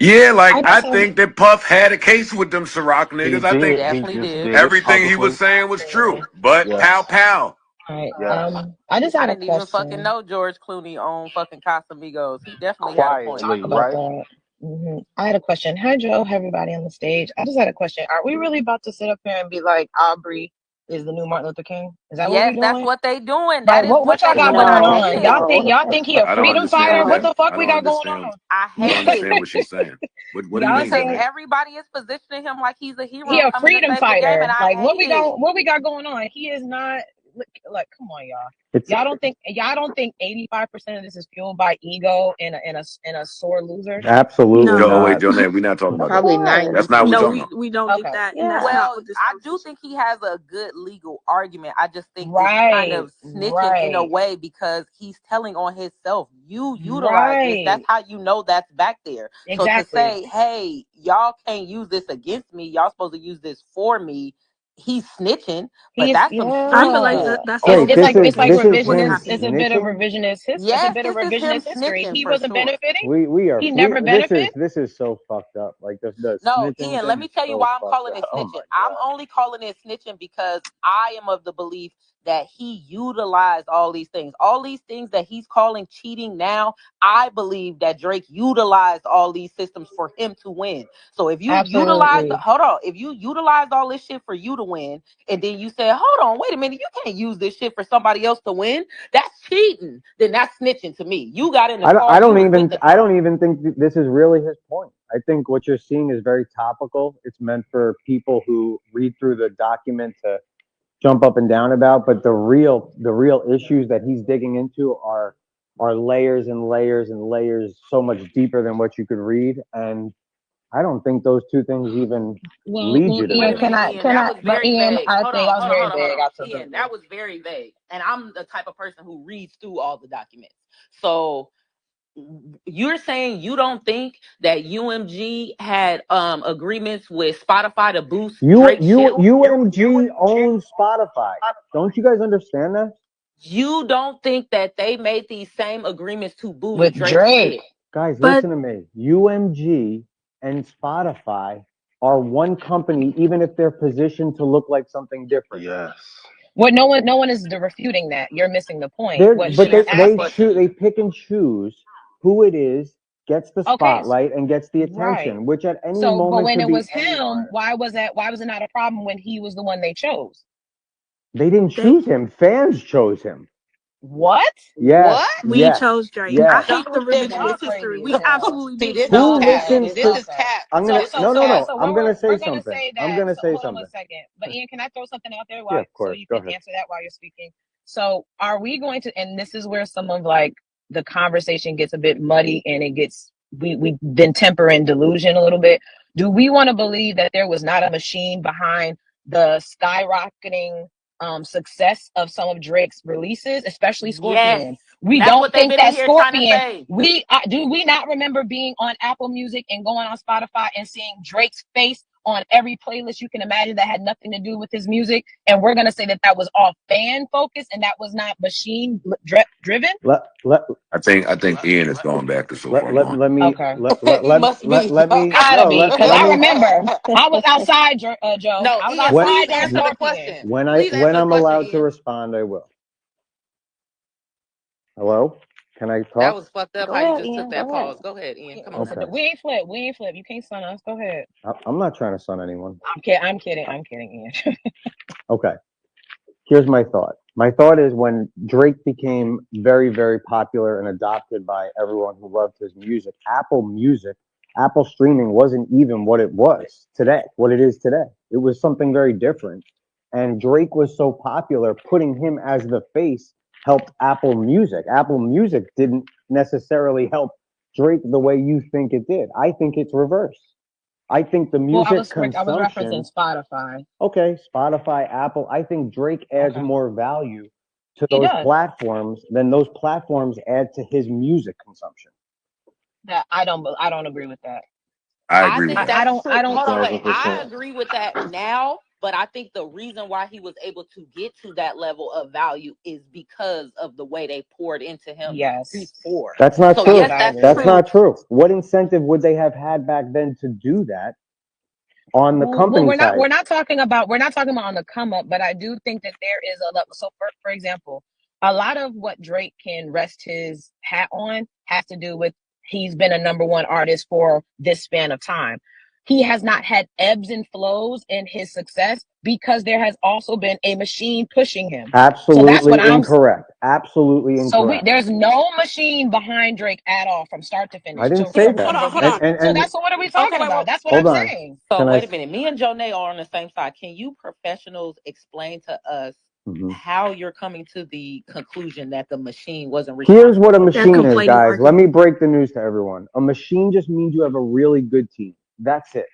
Yeah, like I I just have think that Puff had a case with them Ciroc He niggas. I He think did. He definitely just did. did it everything he publicly. was saying was true. But Yes. pow pow. right. Yes. I just I had a didn't even fucking question know George Clooney owned fucking Casamigos. He definitely had a point. Quietly, about right? that. I had a question. Hi, Joe. Hi, everybody on the stage. I just had a question. Are we really about to sit up here and be like Aubrey is the new Martin Luther King? Is that what Yes, we that's doing? what they doing. That Right. is What what y'all they got doing. going I No, hate on? it. Y'all think he a I don't freedom understand fighter? what What that. the fuck I we don't got going understand. on? I I don't hate it understand what she's saying. What do you Y'all mean, because saying Joe? everybody is positioning him like he's a he hero a coming to freedom save the game, fighter. and I Like hate it. what we got going on? He is not. Like, come on, y'all. It's Y'all don't think 85% of this is fueled by ego and a sore loser? absolutely No, Joe, wait, not. Joe, we're not talking Of about that. Okay. probably That's not what 90%. we're No, talking we about. we don't think Okay. that, and that's yeah. not Well, what this I do conversation. think he has a good legal argument. I just think it's kind Right. of snitching in a Right. way because he's telling on himself. You utilize this. That's Right. how you know that's back there. So to Exactly. say, hey, y'all can't use this against me. Y'all supposed to use this for me. He's snitching, but He's that's some I street feel like yeah. shit. that's On Wait, also some It's street like this shit. is what's him revisionist. It's a happening. bit of snitching. revisionist. It's a Yes, bit of this is him revisionist history. snitching He for wasn't sure. benefiting. We He never benefited. this is so fucked up. Like the No, snitching Ian, let thing me is tell you so why I'm fucked calling up. it Oh snitching. my I'm god. only calling it snitching because I am of the belief that he utilized all these things. All these things that he's calling cheating now, I believe that Drake utilized all these systems for him to win. So if you Absolutely. if you utilized all this shit for you to win, and then you say, hold on, wait a minute, you can't use this shit for somebody else to win, that's cheating. Then that's snitching to me. You got in the car, I you don't was with even the I crowd. don't even think this is really his point. I think what you're seeing is very topical. It's meant for people who read through the document to jump up and down about, but the real issues that he's digging into are layers and layers and layers so much deeper than what you could read. And I don't think those two things even lead you to Wait Ian, a there. minute, Ian. can That I, was but very Ian, vague. I Hold think on, I was hold on, very hold on, hold big. on. Ian, Absolutely. that was very vague. And I'm the type of person who reads through all the documents. So you're saying you don't think that UMG had agreements with Spotify to boost Drake's shit? UMG owns Spotify. Don't you guys understand that? You don't think that they made these same agreements to boost With Drake's Drake. shit? Guys, But listen to me. UMG and Spotify are one company, even if they're positioned to look like something different. Yes. What no one is refuting that. You're missing the point. They're, What You but she's answered my they asking. question. choose, they pick and choose who it is gets the Okay, spotlight and gets the right. attention, which at any So, but moment when could it be was any him, artist. why was it not a problem when he was the one they chose? They didn't they choose him. Fans chose him. What? Yes, What? we yes, chose Drake. I yes. hate the Y'all revisionist history. crazy We as hell. absolutely See, do this is chose Who cap. Drake. listens to? This is Okay. cap. I'm gonna This is cap. I'm gonna say We're gonna something. say I'm that. gonna So say hold on one something. second. But Ian, can I throw something out there Yeah, of so course. you Go can ahead. answer that while you're speaking? So are we going to? And this is where some of like the conversation gets a bit muddy, and it gets we've been tempering delusion a little bit. Do we want to believe that there was not a machine behind the skyrocketing success of some of Drake's releases, especially Yes. Scorpion? We That's don't what they've think been in that here trying to Scorpion. say. We do we not remember being on Apple Music and going on Spotify and seeing Drake's face on every playlist you can imagine that had nothing to do with his music, and we're gonna say that that was all fan focused and that was not machine driven. Let let I think Ian is going back to so far gone. let me Okay, He must be. gotta be because let I me remember I was outside, Joe. No, I was Ian, when please outside during answer the Scorpion. question. Please answer the I'm question, allowed to Ian. respond, I will. Hello? Can I That talk? was fucked up Go how you ahead, just took Ian. Go that ahead. pause. Go ahead, Ian. Come on. Okay. Listen, we ain't flip. We ain't flip. You can't stun us. Go ahead. I'm not trying to stun anyone. I'm kidding. I'm kidding, Ian. Okay. Here's my thought. My thought is when Drake became very, very popular and adopted by everyone who loved his music, Apple streaming wasn't even what it was today, what it is today. It was something very different. And Drake was so popular, putting him as the face helped Apple Music. Apple Music didn't necessarily help Drake the way you think it did. I think it's reverse. I think the Well, I music was consumption. referencing Spotify. Okay, Spotify, Apple. I think Drake adds Okay. more value to He those does. platforms than those platforms add to his music consumption. That I don't agree with that. I agree with think that. I that's don't. true. I don't. Hold on, wait. 1000%. I agree with that now, but I think the reason why he was able to get to that level of value is because of the way they poured into him Yes. before. That's not So true. yes, I that's agree. That's true. not true. What incentive would they have had back then to do that on the company we're side? not talking about on the come up, but I do think that there is a level. So for example, a lot of what Drake can rest his hat on has to do with he's been a number one artist for this span of time. He has not had ebbs and flows in his success because there has also been a machine pushing him. So that's Absolutely what I'm. incorrect. Absolutely So incorrect. there's no machine behind Drake at all from start to finish. I didn't say that. Hold on. So that's what are we talking about? That's what hold I'm on. saying. So Can I? wait a minute. Me and Jonay are on the same side. Can you professionals explain to us how you're coming to the conclusion that the machine wasn't responsible? Here's what a They're machine is, conflating guys. Let arguments. me break the news to everyone. A machine just means you have a really good team. That's it.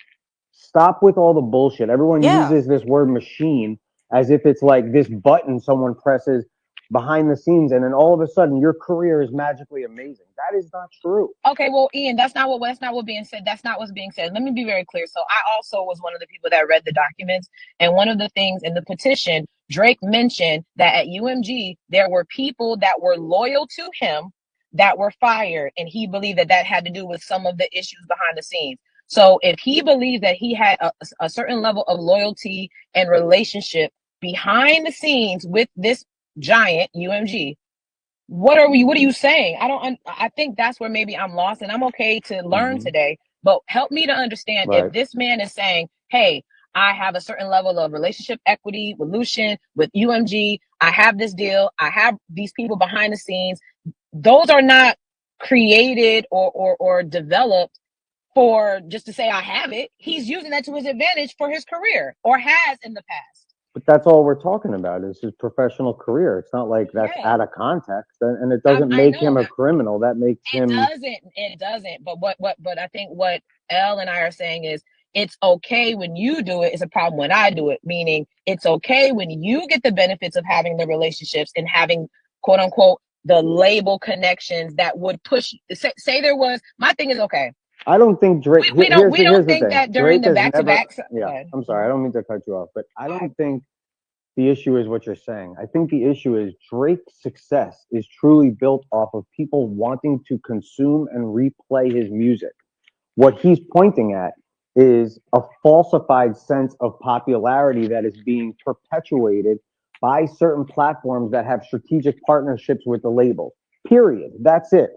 Stop with all the bullshit. Everyone uses this word machine as if it's like this button someone presses behind the scenes, and then all of a sudden your career is magically amazing. That is not true. Okay, well, Ian, that's not what's being said. That's not what's being said. Let me be very clear. So I also was one of the people that read the documents, and one of the things in the petition, Drake mentioned that at UMG there were people that were loyal to him that were fired, and he believed that that had to do with some of the issues behind the scenes. So if he believed that he had a certain level of loyalty and relationship behind the scenes with this giant UMG, what are you saying? I think that's where maybe I'm lost, and I'm okay to learn today, but help me to understand if this man is saying, hey, I have a certain level of relationship equity with Lucian, with UMG, I have this deal, I have these people behind the scenes. Those are not created or developed for just to say I have it. He's using that to his advantage for his career, or has in the past. But that's all we're talking about is his professional career. It's not like that's out of context, and it doesn't make him a criminal. That makes him. It doesn't. But I think what Elle and I are saying is it's okay when you do it. It's a problem when I do it. Meaning it's okay when you get the benefits of having the relationships and having quote unquote the label connections that would push. Say there was. My thing is okay. I don't think Drake. We don't here's think the thing. that during Drake the has never. back-to-backs. Yeah, I'm sorry. I don't mean to cut you off, but I don't think the issue is what you're saying. I think the issue is Drake's success is truly built off of people wanting to consume and replay his music. What he's pointing at is a falsified sense of popularity that is being perpetuated by certain platforms that have strategic partnerships with the label. Period. That's it.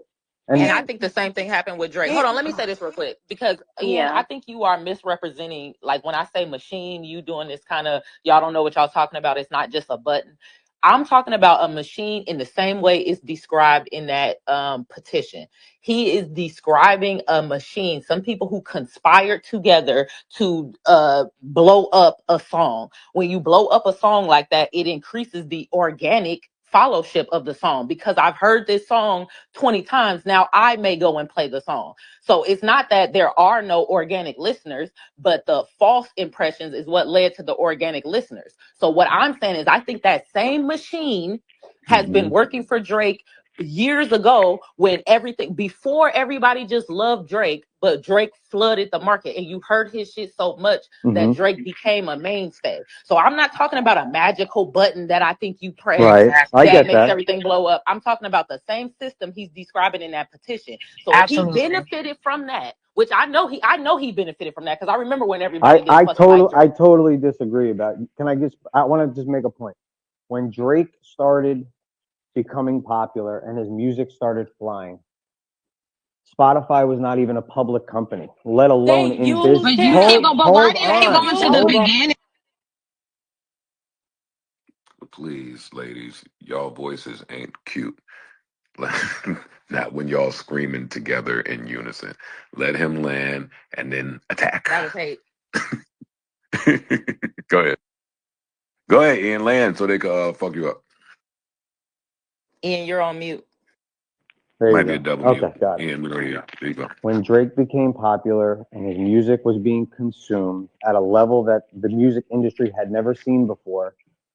And I think the same thing happened with Drake. Hold on, let me say this real quick because Ian, I think you are misrepresenting. Like when I say machine, you doing this kind of y'all don't know what y'all talking about. It's not just a button. I'm talking about a machine in the same way it's described in that petition. He is describing a machine, some people who conspired together to blow up a song. When you blow up a song like that, it increases the organic followship of the song because I've heard this song 20 times. Now I may go and play the song. So it's not that there are no organic listeners, but the false impressions is what led to the organic listeners. So what I'm saying is I think that same machine has been working for Drake years ago when before everybody just loved Drake, but Drake flooded the market and you heard his shit so much that Drake became a mainstay. So I'm not talking about a magical button that I think you press that makes everything blow up. I'm talking about the same system he's describing in that petition. So if he benefited from that, which I know he benefited from that because I remember when everybody I totally disagree about. I want to just make a point. When Drake started becoming popular and his music started flying, Spotify was not even a public company, let alone in business. But why do you keep going to the beginning? Please, ladies, y'all voices ain't cute. Not when y'all screaming together in unison. Let him land and then attack. That was hate. Go ahead. Go ahead, Ian. Land so they can fuck you up. Ian, you're on mute. There Might you be a go. W. Okay, got it. Yeah, there you go. When Drake became popular and his music was being consumed at a level that the music industry had never seen before,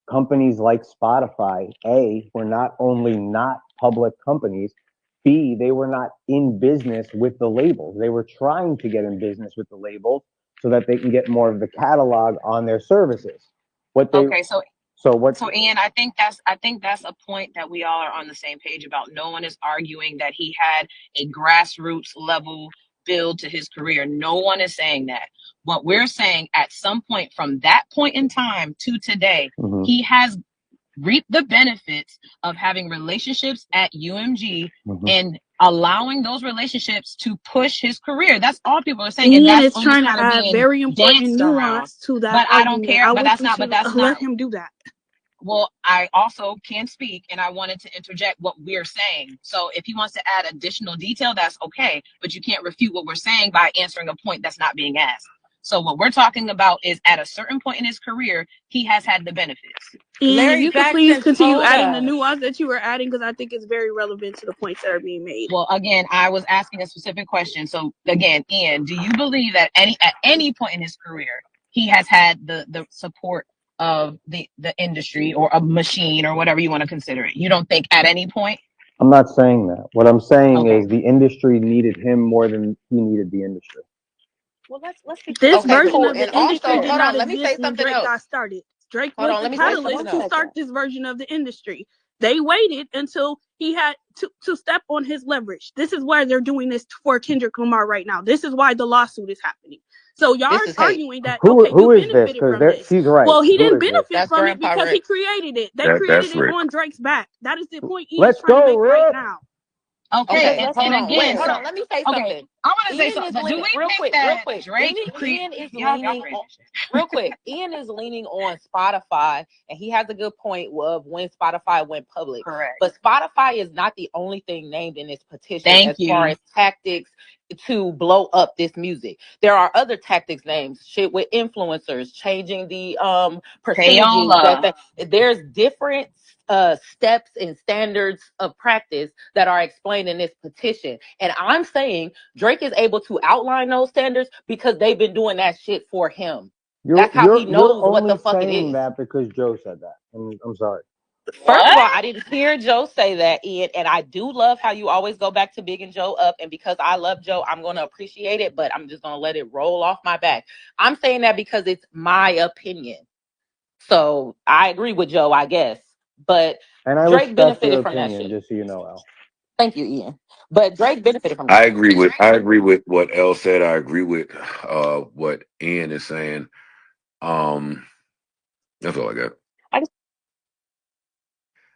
companies like Spotify, A, were not only not public companies, B, they were not in business with the labels. They were trying to get in business with the labels so that they can get more of the catalog on their services. Okay, so What Ian, I think that's a point that we all are on the same page about. No one is arguing that he had a grassroots level build to his career. No one is saying that. What we're saying, at some point from that point in time to today, Mhm. he has reaped the benefits of having relationships at UMG and allowing those relationships to push his career. That's all people are saying, and Ian that's is only trying to kind of add being very important danced around. nuance to that But I don't argument. care. I But wish that's we not. should But that's let not. him do that. Well, I also can speak, and I wanted to interject what we're saying. So if he wants to add additional detail, that's okay. But you can't refute what we're saying by answering a point that's not being asked. So what we're talking about is at a certain point in his career, he has had the benefits. Ian, if Larry you could please Jackson continue told adding the us. nuance that you were adding, because I think it's very relevant to the points that are being made. Well, again, I was asking a specific question. So again, Ian, do you believe that at any point in his career, he has had the support of the industry or a machine or whatever you want to consider it? You don't think at any point? I'm not saying that. What I'm saying Okay. is the industry needed him more than he needed the industry. Well, let's be clear. This Okay, version cool. of And the also, industry did hold not on, let me say exist when something Drake else. got started. Drake Hold was on, the let me say catalyst something to else. start this version of the industry. They waited until he had to step on his leverage. This is why they're doing this for Kendrick Lamar right now. This is why the lawsuit is happening. So y'all This are is hate. arguing that, Who okay, you is this? benefited Because from this. she's right. Well, he Who didn't is this? benefit That's from it Grandpa because he Rick. created it. They created That's it Rick. on Drake's back. That is the point Ian's Let's trying to go, make right Rick. now. Okay, Okay, and, hold and on. again, Wait, hold so on. Let me say okay, something. I want to say Ian is something. Do we leaning real think quick, that Drake Ian is y'all leaning crazy? on real quick. Ian is leaning on Spotify, and he has a good point of when Spotify went public. Correct. But Spotify is not the only thing named in this petition Thank as far you. as tactics to blow up this music. There are other tactics named shit with influencers, changing the percentages. Payola. There's different steps and standards of practice that are explained in this petition. And I'm saying Drake is able to outline those standards because they've been doing that shit for him. That's how he knows what the fuck it saying is. that because Joe said that. I'm sorry. First of all, What? I didn't hear Joe say that, Ian, and I do love how you always go back to Big and Joe up. And because I love Joe, I'm going to appreciate it, but I'm just going to let it roll off my back. I'm saying that because it's my opinion. So I agree with Joe, I guess. But And I Drake respect your benefited from that opinion, shit. just so you know, Al. Thank you, Ian. But Drake benefited from that. I agree with what Elle said. I agree with what Ian is saying. That's all I got.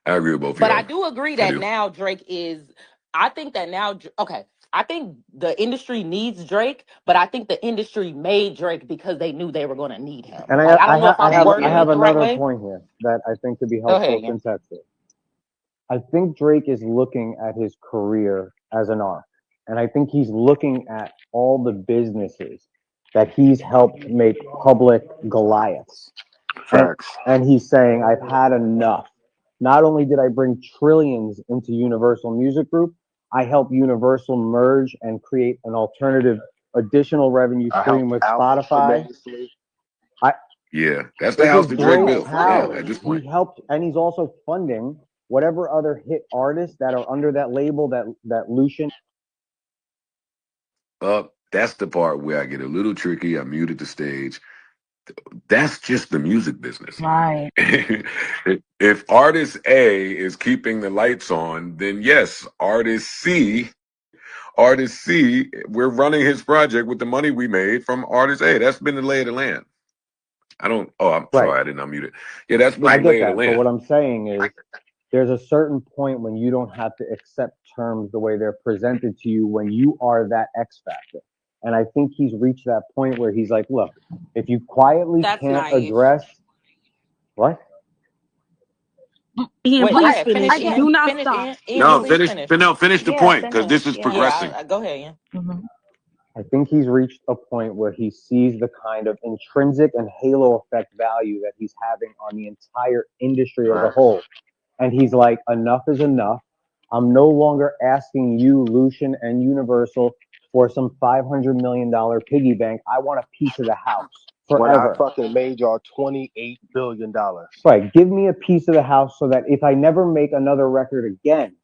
I agree with both of But y'all. I do agree I that do. now Drake is. I think that now, okay. I think the industry needs Drake, but I think the industry made Drake because they knew they were going to need him. And Like, I don't know if I I'm have wording it the right another way. point here that I think could be Go ahead, helpful Ian. contextually. I think Drake is looking at his career as an arc. And I think he's looking at all the businesses that he's helped make public Goliaths. Facts. And he's saying, I've had enough. Not only did I bring trillions into Universal Music Group, I helped Universal merge and create an alternative additional revenue I stream helped with out Spotify. tremendously. Yeah, that's the This house is that Drake great built. Yeah, how at this he point. helped, and he's also funding whatever other hit artists that are under that label that Lucian. That's the part where I get a little tricky. I muted the stage. That's just the music business. Right. If artist A is keeping the lights on, then yes, artist C, we're running his project with the money we made from artist A. That's been the lay of the land. I'm Right. sorry, I didn't unmute it. Yeah, that's been I the get lay of the that. But land. what I'm saying is there's a certain point when you don't have to accept terms the way they're presented to you when you are that X factor. And I think he's reached that point where he's like, look, if you quietly That's can't naive. address what? Ian, Wait, please go ahead. finish. Finish, Ian. Do not Finish, stop. Ian. Ian, No, please finish finish. finish the Yeah, point because this finish. is Yeah. progressing. Go ahead, Ian. Mm-hmm. I think he's reached a point where he sees the kind of intrinsic and halo effect value that he's having on the entire industry as a whole. And he's like, enough is enough. I'm no longer asking you, Lucian and Universal, for some $500 million piggy bank. I want a piece of the house When I forever. fucking made y'all $28 billion. Right. Give me a piece of the house so that if I never make another record again,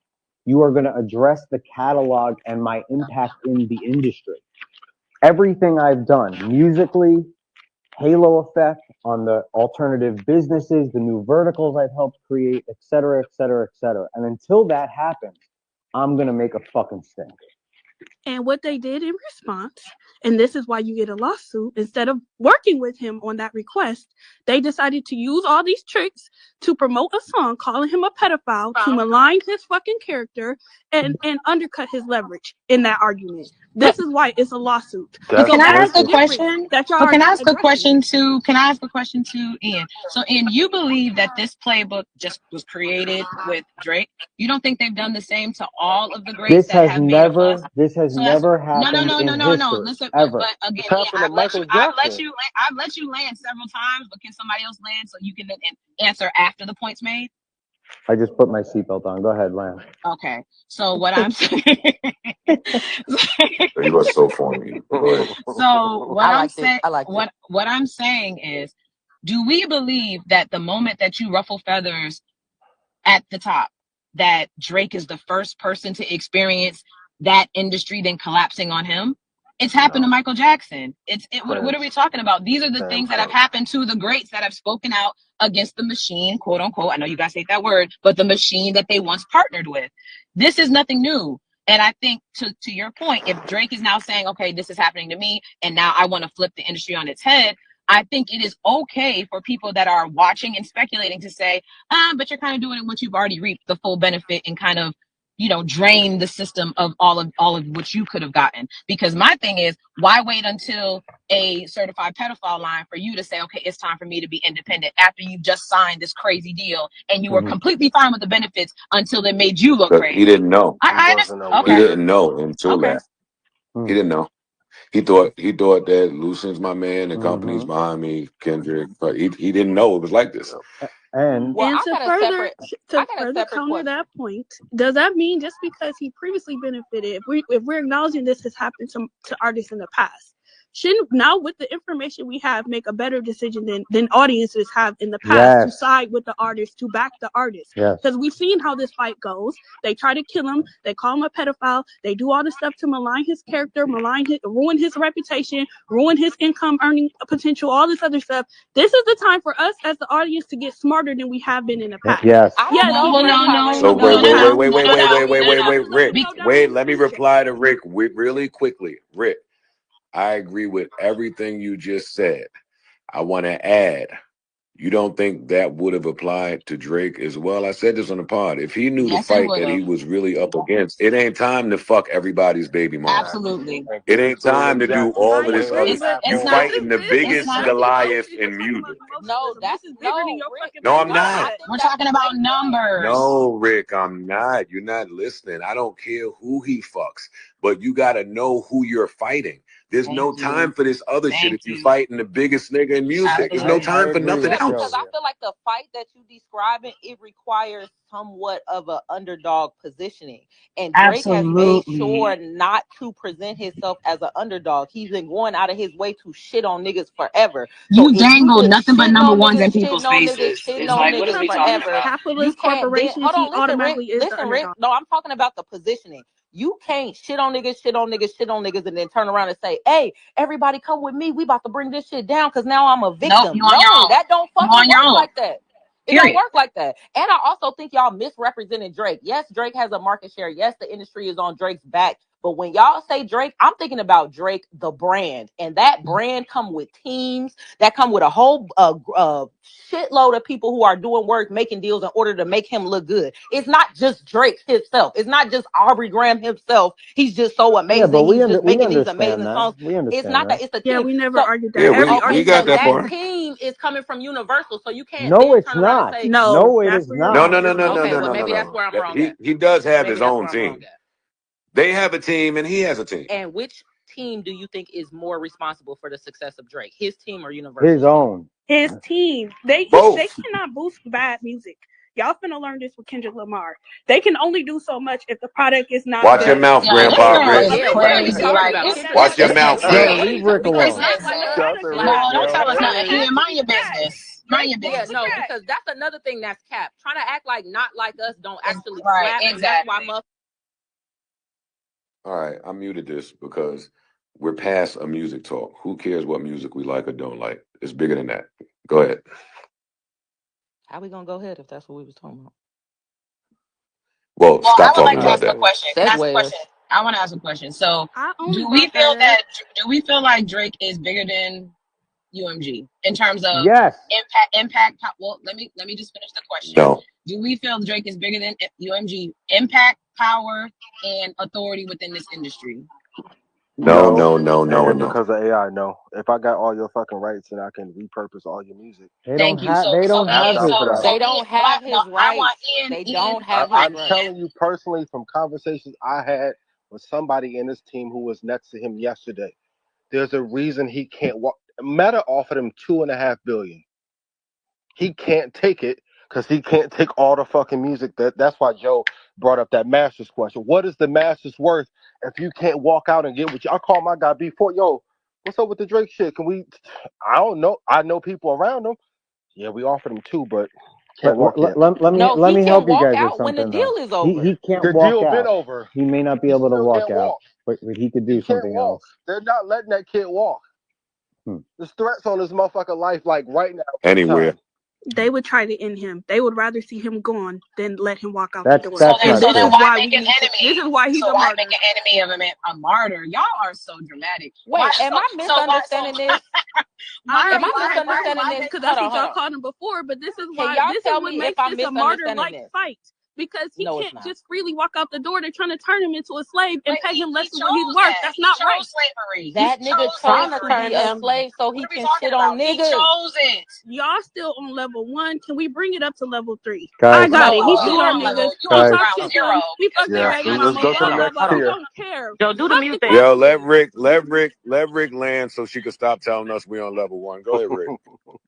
you are going to address the catalog and my impact in the industry. Everything I've done musically, halo effect on the alternative businesses, the new verticals I've helped create, et cetera, et cetera, et cetera. And until that happens, I'm going to make a fucking stink. And what they did in response, and this is why you get a lawsuit, instead of working with him on that request, they decided to use all these tricks to promote a song calling him a pedophile, to malign his fucking character, and undercut his leverage in that argument. This is why it's a lawsuit. But can I ask a Different question? that y'all But are can I not ask a addressing. question to? Can I ask a question to Ian? So, Ian, you believe that this playbook just was created with Drake? You don't think they've done the same to all of the greats that have made a fuss? This has So never no, happened in history, Listen, ever. but again, What Ian, happened to Michael Jackson? I've let you land several times. But can somebody else land so you can then answer after the point's made? I just put my seatbelt on. Go ahead, Lamb. Okay. So what I'm saying. You are so funny. Go ahead. So what I I'm liked it. saying, I liked it. what I'm saying is, do we believe that the moment that you ruffle feathers at the top, that Drake is the first person to experience that industry then collapsing on him? It's happened to Michael Jackson. What are we talking about? These are the things that have happened to the greats that have spoken out against the machine, quote unquote. I know you guys hate that word, but the machine that they once partnered with. This is nothing new. And I think to your point, if Drake is now saying, okay, this is happening to me, and now I want to flip the industry on its head, I think it is okay for people that are watching and speculating to say, but you're kind of doing it once you've already reaped the full benefit and kind of, drain the system of all of what you could have gotten. Because my thing is, why wait until a certified pedophile line for you to say, okay, it's time for me to be independent after you've just signed this crazy deal and you were completely fine with the benefits until they made you look crazy. He didn't know. I wasn't just, aware. okay. He didn't know until Okay. that. He didn't know. He thought that Lucian's my man, the company's behind me, Kendrick, but he didn't know it was like this. And Well, And I got a separate counter question. that point, does that mean just because he previously benefited, if we're acknowledging this has happened to artists in the past, shouldn't now with the information we have make a better decision than audiences have in the past to side with the artist, to back the artist? Because we've seen how this fight goes. They try to kill him, they call him a pedophile, they do all this stuff to malign his character, ruin his reputation, ruin his income earning potential, all this other stuff. This is the time for us as the audience to get smarter than we have been in the past. So wait, Rick. Wait, let me reply to Rick really quickly. Rick, I agree with everything you just said. I want to add, you don't think that would have applied to Drake as well? I said this on the pod. If he knew the fight that he was really up against, it ain't time to fuck everybody's baby mama. Absolutely. It ain't time to do all of this other stuff. You It's fighting the biggest Goliath in music. No, that's No, I'm not. We're talking about numbers. No, Rick, I'm not. You're not listening. I don't care who he fucks, but you got to know who you're fighting. There's no time for this other shit if you're fighting the biggest nigga in music. There's no time for nothing else. Because I feel like the fight that you describing, it requires somewhat of an underdog positioning. And Drake has made sure not to present himself as an underdog. He's been going out of his way to shit on niggas forever. So you dangle nothing but number ones in people's faces. It's like, what is we talking about? Capitalist corporations, he automatically is the Rick. underdog. No, I'm talking about the positioning. You can't shit on niggas, and then turn around and say, hey, everybody come with me. We about to bring this shit down because now I'm a victim. Nope, you on your own. That don't fucking work like that. It Period. don't work like that. And I also think y'all misrepresented Drake. Yes, Drake has a market share. Yes, the industry is on Drake's back. But when y'all say Drake, I'm thinking about Drake, the brand. And that brand come with teams, that come with a whole shitload of people who are doing work, making deals in order to make him look good. It's not just Drake himself. It's not just Aubrey Graham himself. He's just so amazing. but He's just making these amazing songs. It's not that. It's the team. Yeah, we never argued that. Yeah, we got that part. Team is coming from Universal, so you can't. No, it's turn around not. and say, no, it is not. No. Maybe that's where I'm wrong. He does have his own team. They have a team and he has a team. And which team do you think is more responsible for the success of Drake? His team or Universal? His own. His team. They cannot boost bad music. Y'all finna learn this with Kendrick Lamar. They can only do so much if the product is not Watch your good. mouth, Yo, this Grandpa girl Rick. is Yeah, what are we crazy. talking Like, about? it's Kendrick, Watch your this mouth, insane. Rick. Yo, leave Rick because alone. not like us. Shout out to No, Rick, don't tell us yo. nothing. Hey. Yeah, mind your business. Mind your Yeah, business. no, because that's another thing that's capped. Trying to act like not like us don't actually Right, slap, and that's why exactly. All right, I muted this because we're past a music talk. Who cares what music we like or don't like? It's bigger than that. Go ahead. How we gonna go ahead if that's what we was talking about? Well, Well, I stop would like talking to about ask a that. question. Can I ask a Segway question? us. I want to ask a question. So, I only do we brought that up. like Drake is bigger than UMG in terms of Yes. impact? Well, let me just finish the question. No, Do we feel Drake is bigger than UMG impact, power, and authority within this industry? no, And no. because of AI, no. If I got all your fucking rights and I can repurpose all your music, They don't Thank you. have. They don't have down his for that. rights. They don't have his I want rights. Ian. They don't I have want his I'm rights. telling you personally from conversations I had with somebody in his team who was next to him yesterday. There's a reason he can't walk. Meta offered him $2.5 billion. He can't take it because he can't take all the fucking music. That's why Joe brought up that master's question. What is the master's worth if you can't walk out and get what you? I call my guy before, yo, what's up with the Drake shit? Can we? I don't know. I know people around him. Yeah, we offered him too, but can't walk yet. Let No, me he help can you walk guys with out when the something deal though. is over. He can't The walk deal been out. over. He may not be He able to still walk can't out, walk. but he could do He can't something walk. else. They're not letting that kid walk. Hmm. There's threats on his motherfucking life, like right now. Anywhere. Time. They would try to end him. They would rather see him gone than let him walk out That's the door. that's And not this true. is why we need to. This is why he's a why martyr. make an enemy of a man a martyr? Y'all are so dramatic. Wait, am I misunderstanding this? Am I misunderstanding this? Because that's Hold what y'all on. called him before. But this is Can why. y'all This is tell what me if makes I'm this a misunderstanding martyr-like this? fight. Because he No, it's can't not. just freely walk out the door. They're trying to turn him into a slave and pay him less He than what he's chose worth. that. That's He not chose right. slavery. That He nigga chose chose Trying to to slavery. turn be a him. slave so he What are we can talking shit on about? He niggas. chose it. Y'all still on level 1. Can we bring it up to level 3? Guys, I got No, it. He you shit on on level. niggas. You He on guys, talk ground shit to zero him. He fucked because their Yeah, baby you're let's mama. go to Blah, the blah, next blah. We tier. don't care. Joe, do the Fuck the music. Yo, let question. Rick land so she could stop telling us we on level 1. Go ahead, Rick.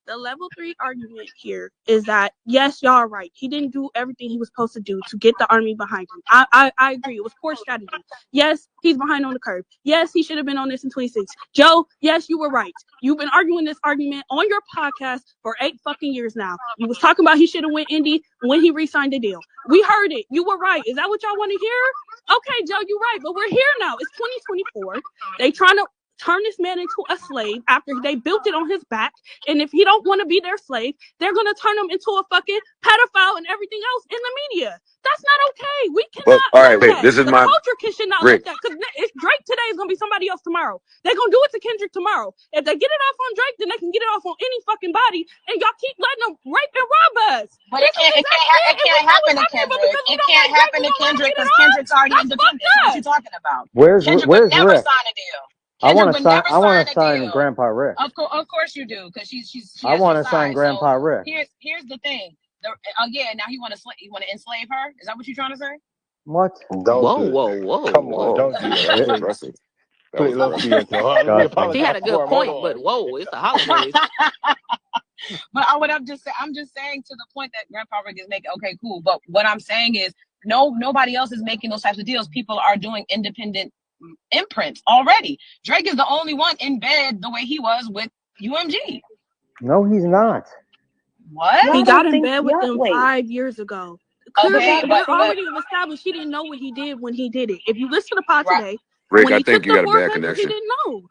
The level 3 argument here is that yes, y'all are right. He didn't do everything he was supposed to do to get the army behind him. I agree. It was poor strategy. Yes, he's behind on the curve. Yes, he should have been on this in 26. Joe, yes, you were right. You've been arguing this argument on your podcast for 8 fucking years now. You was talking about he should have went indie when he re-signed the deal. We heard it. You were right. Is that what y'all want to hear? Okay, Joe, you're right. But we're here now. It's 2024. They trying to turn this man into a slave after they built it on his back. And if he don't want to be their slave, they're going to turn him into a fucking pedophile and everything else in the media. That's not okay. We But cannot all let right, wait. that. This is The my culture should not Rick. let that. Because if Drake today is going to be somebody else tomorrow. They're going to do it to Kendrick tomorrow. If they get it off on Drake, then they can get it off on any fucking body. And y'all keep letting them rape and rob us. But it can't happen to Kendrick. It can't happen to Kendrick because Kendrick's already independent. So what you talking about? where's Kendrick would never Rick? sign a deal. I want Kendrick to would sign. never I want sign to a sign deal. Grandpa Rick. Of course you do, because she I has want your to sign side. Grandpa So Rick. here's the thing. Again, now you want to enslave her? Is that what you're trying to say? What? Don't Whoa, do whoa, it. whoa, Come on, whoa. don't do Yeah, that. that was Please, aggressive. That please, was let's be aggressive. into it. Let me Disgusting. apologize She had a for good him. point, Hold but on. whoa, it's the holidays. But I'm just saying to the point that Grandpa Rick is making. Okay, cool. But what I'm saying is, nobody else is making those types of deals. People are doing independent imprints already. Drake is the only one in bed the way he was with UMG. No, he's not. What? He Y'all got don't in think bed with y'all them wait. 5 years ago. Okay, Clearly, y'all we're don't think already established he didn't know what he did when he did it. If you listen to the pod Right. today, Rick, when I he think took you the got a bad 400, he connection. didn't know.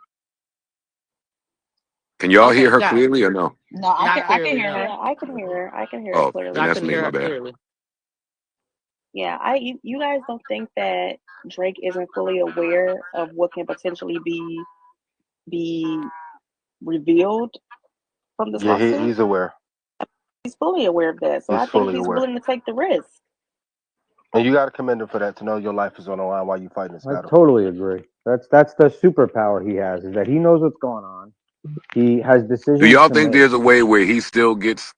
Can y'all Okay, hear her guys. clearly or no? No, I Not can clearly, hear no. her. Yeah, I can hear her. I can hear her Oh, clearly. then I that's couldn't me. hear My her bad. clearly. Yeah, you guys don't think that Drake isn't fully aware of what can potentially be revealed from this Yeah, lawsuit? he's aware. He's fully aware of that. So He's I think fully he's aware. willing to take the risk. And you got to commend him for that, to know your life is on the line while you fighting this I battle. totally agree. That's the superpower he has, is that he knows what's going on. He has decisions Do y'all to think make. there's a way where he still gets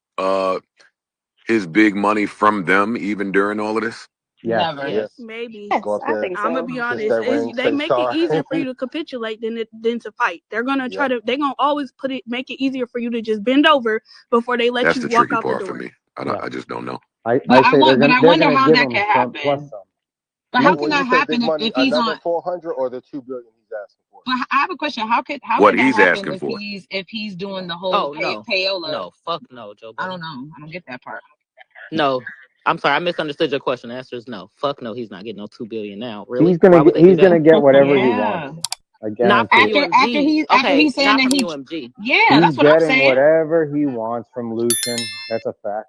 his big money from them even during all of this? Yes. Never. Yes. Maybe. Yes, Go up I there, think I'm gonna so. be kiss honest. that ring, They say make it sorry. easier for you to capitulate than to fight. They're gonna try Yeah. to. They're gonna always make it easier for you to just bend over before they let That's you the walk tricky out the part for door. me. Yeah. I just don't know. I But I say want, but I they're wonder gonna how give that him can some plus happen. some. But how When can you that say big happen money, if he's another on? 400 or the 2 billion he's asking for? But I have a question. How What could that he's happen asking for. if he's doing the whole Oh no, payola? no, fuck no, Joe I Budden. don't know. I don't get that part. No, I'm sorry, I misunderstood your question. The answer is no. Fuck no, he's not getting no $2 billion now. He's Really? gonna Why would get they do that? whatever he Yeah. wants. I Not from guarantee it. UMG. After Okay, he's saying not that from he, UMG. yeah, He's that's what I'm getting saying. whatever he wants from Lucian. That's a fact.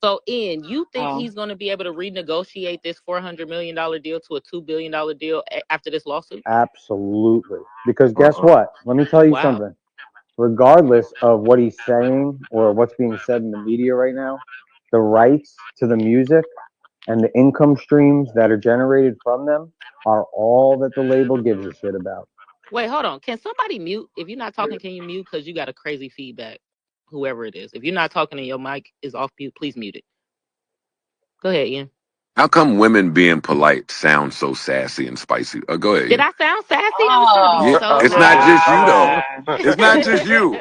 So, Ian, you think Oh, he's going to be able to renegotiate this $400 million deal to a $2 billion deal after this lawsuit? Absolutely. Because guess what? Let me tell you Wow. something. Regardless of what he's saying or what's being said in the media right now, the rights to the music and the income streams that are generated from them are all that the label gives a shit about. Wait, hold on. Can somebody mute? If you're not talking, can you mute? Because you got a crazy feedback, whoever it is. If you're not talking and your mic is off mute, please mute it. Go ahead, Ian. How come women being polite sound so sassy and spicy? Go ahead, Did Ian. I sound sassy? I was trying to be Yeah, oh so it's love not it. just I you love though. it. God. It's not just you.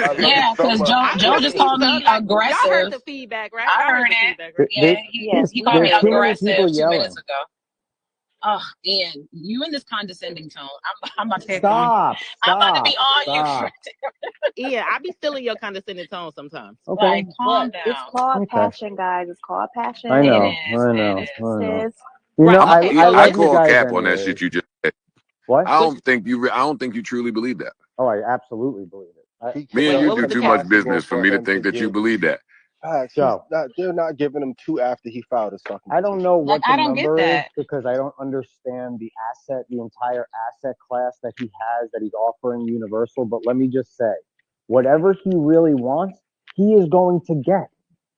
I love it Yeah, so because much. I Joe didn't just mean called me something like y'all heard aggressive. the feedback, right? I Y'all heard heard the it. feedback, right? Yeah, he called me There's too many aggressive people 2 yelling. minutes ago. Oh, Ian, you in this condescending tone. I'm about to head on. Stop. I'm about to be on you for Stop. Yeah, I be stealing your condescending tone sometimes. Okay. like calm But It's down. called Okay. passion, guys. It's called passion. I It know. is. I It know. is. I know. Sis. You know, right, okay, I so I love this you is call guys cap on that anyways. shit you just said. What? I don't think you truly believe that. Oh, I absolutely believe it. He Me and wait, you what do was it's the too cap? much impossible business for for me to him think to that you get believe that. facts. So They're not giving him two after he filed his fucking I don't petition. know Like what the I don't get number is that. because I don't understand the entire asset class that he has that he's offering Universal. But let me just say, whatever he really wants, he is going to get.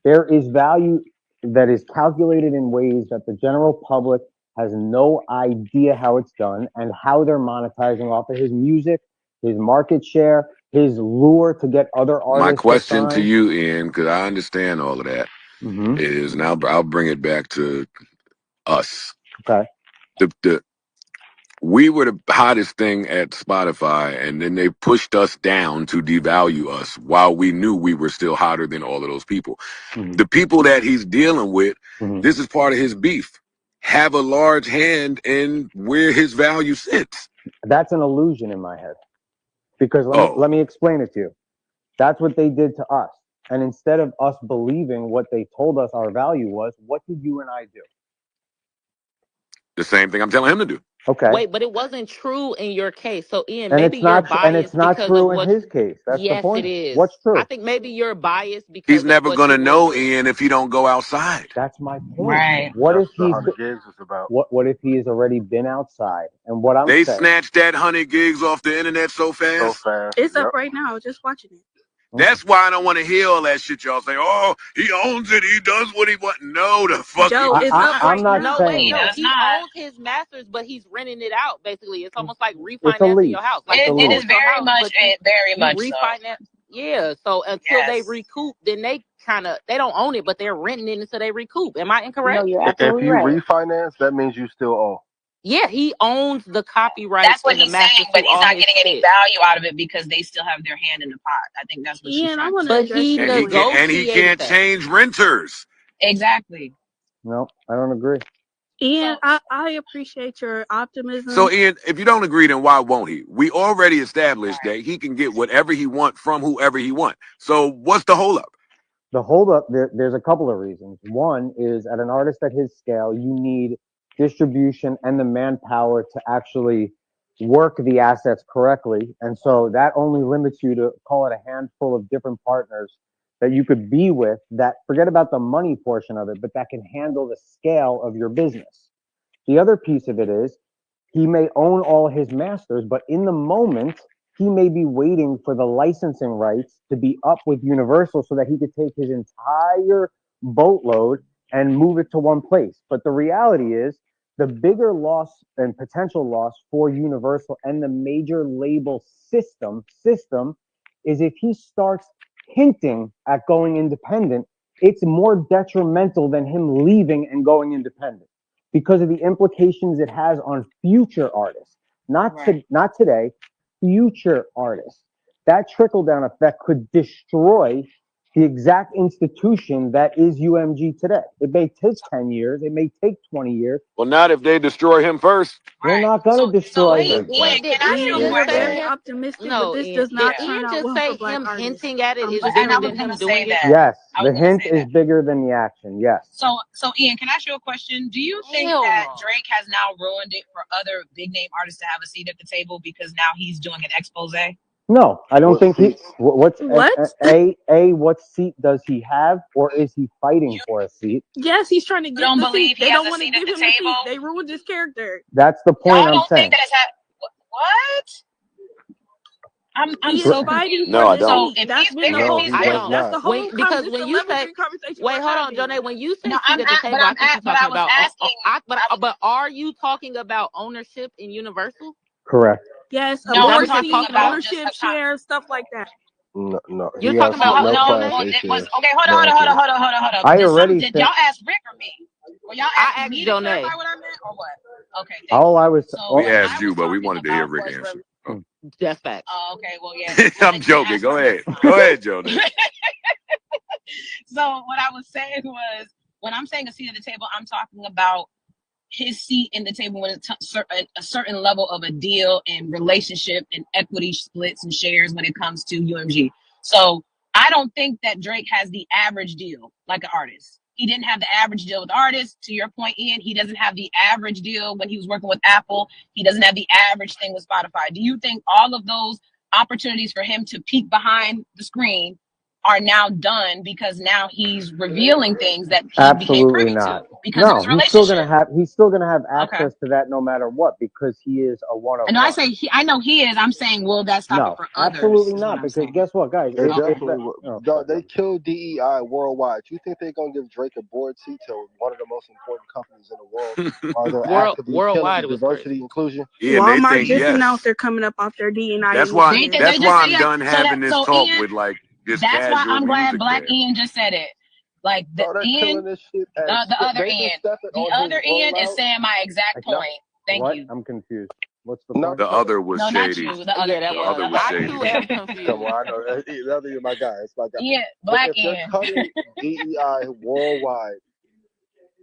There is value that is calculated in ways that the general public has no idea how it's done and how they're monetizing off of his music, his market share, his lure to get other My artists to question to sign. you, Ian, because I understand all of that, Mm-hmm. is, and I'll bring it back to us. Okay. We were the hottest thing at Spotify, and then they pushed us down to devalue us while we knew we were still hotter than all of those people. Mm-hmm. The people that he's dealing with, Mm-hmm. this is part of his beef, have a large hand in where his value sits. That's an illusion in my head. Because Oh, let me explain it to you. That's what they did to us. And instead of us believing what they told us our value was, what did you and I do? the same thing I'm telling him to do. Okay. Wait, but it wasn't true in your case. So Ian, And maybe it's you're not and it's biased not because of true in what his case. That's the yes, it point. is. What's I true? think maybe you're biased He's because of never what gonna you went know, through. Ian, if he don't go outside. That's my point. Right. What That's if what the he's 100 gigs is about. what if he has already been outside? And what I'm They saying, snatched that 100 gigs off the internet so So fast. fast. It's up Yep. right now. Just watching it. That's why I don't want to hear all that shit y'all say. Oh, he owns it. He does what he wants. No, the fuck he Joe, does it's up not. I'm right not No, now. wait, He saying no. that. does He not. owns his masters, but he's renting it out. Basically, it's almost like It's a refinancing your lease. house. Like It's a you It lease. is own your very house, much, but you very you much so. refinance. Yeah. So until they Yes. recoup, then they don't own it, but they're renting it until they recoup. Am I No, incorrect? you're If absolutely you right. refinance, that means you still owe. Yeah, he owns the copyrights That's what and the he's saying, masters but to he's all not his getting any shit. value out of it because they still have their hand in the pot. I think that's what she's Ian, I trying to want say. to But address he your And point. he negotiated can't that. change renters. Exactly. No, I don't agree. Ian, So I appreciate your So, optimism. Ian, if you don't agree, then why won't he? We already established that he can get whatever he wants from whoever he wants. So, what's the holdup? The holdup there's a couple of reasons. One is at an artist at his scale, you need distribution and the manpower to actually work the assets correctly. And so that only limits you to call it a handful of different partners that you could be with that forget about the money portion of it, but that can handle the scale of your business. The other piece of it is he may own all his masters, but in the moment, he may be waiting for the licensing rights to be up with Universal so that he could take his entire boatload and move it to one place. But the reality is, the bigger loss and potential loss for Universal and the major label system is if he starts hinting at going independent, it's more detrimental than him leaving and going independent because of the implications it has on future artists, right. not today, future artists. That trickle down effect could destroy The exact institution that is UMG today. It may take 10 years. It may take 20 years. Well, not if they destroy him first. They're not going to destroy Ian, him. Ian, Did can I ask you Ian a Ian, just you're say question? very him? optimistic, but No, this Ian. does Did not turn Ian out just well for say Black him artists. hinting at it I'm is just And I bigger was than saying. him gonna say doing it? that. Yes, I the was gonna hint say is that. bigger than the action. Yes. So Ian, can I ask you a question? Do you think Hell that no. Drake has now ruined it for other big name artists to have a seat at the table because now he's doing an expose? No, I don't think he. What's What? what seat does he have, or is he fighting You for a seat? Yes, he's trying to get don't the seat. believe he They has don't a want to seat at give the him the seat. table? They ruined his character. That's the point Y'all I'm don't think saying. that has what? I'm He so is fighting confused. No, for I the don't. So seat. if That's he's been bigger, the if whole. he's I bigger, don't. not. That's the whole. Because This when you say, celebratory conversation. wait, What's hold on, happening? Jonay. When you no, say seat at the table, I think you're but talking I was about. asking. But are you talking about ownership in Universal? Correct. Yes, a Is No, that I'm board what you're talking seat, talking about about? just ownership, a top. shares, stuff like that. No, no, You're he talking has about no what, Class Jonay? A It was shares. okay. Hold No, I can't. on. I already Did said. y'all ask Rick or me? Were y'all I asking asked me to clarify Jonay. what I meant or what? Okay, thank All you. I was. So We what asked I you, was but we talking wanted to hear about Rick was answer. Oh. That's facts. okay, well, yeah, since I'm you joking. asked Go for ahead. Rick, Go fine. ahead, Jonah. So what I was saying was, when I'm saying a seat at the table, I'm talking about his seat in the table when it's a certain level of a deal and relationship and equity splits and shares when it comes to UMG. So I don't think that Drake has the average deal like an artist. He didn't have the average deal with artists. To your point, Ian, he doesn't have the average deal when he was working with Apple. He doesn't have the average thing with Spotify. Do you think all of those opportunities for him to peek behind the screen are now done because now he's revealing things that he became Absolutely privy to not. because of No, his relationship? he's still gonna have Okay. access to that no matter what because he is a one of And I one. say I know he is. I'm saying, will that stop it No, for others? absolutely Is what not. I'm Because saying. guess what, guys? They Okay. definitely would. Dog, they killed DEI worldwide. You think they're gonna give Drake a board seat to one of the most important companies in the world? Are they actively killing Worldwide, the it was crazy. diversity inclusion? Ian, they Walmart think just announced yes. they're coming up off their D&I That's why. initiative. That's They why just I'm said done having this talk Ian, with like this that's why casual I'm glad music Black fan. Ian just said it. Like the No, they're killing Ian, this shit. the other They've been Ian, stepping the on his other Ian is rollout. saying my exact No. point. Thank What? you. I'm confused. What's the No, point? The other was No, not shady. you. The other Yeah, that The Ian. was. other was I shady. too am come confused. on, I know the other is my guy. It's my guy. Ian, But Black if they're Ian. cutting DEI worldwide,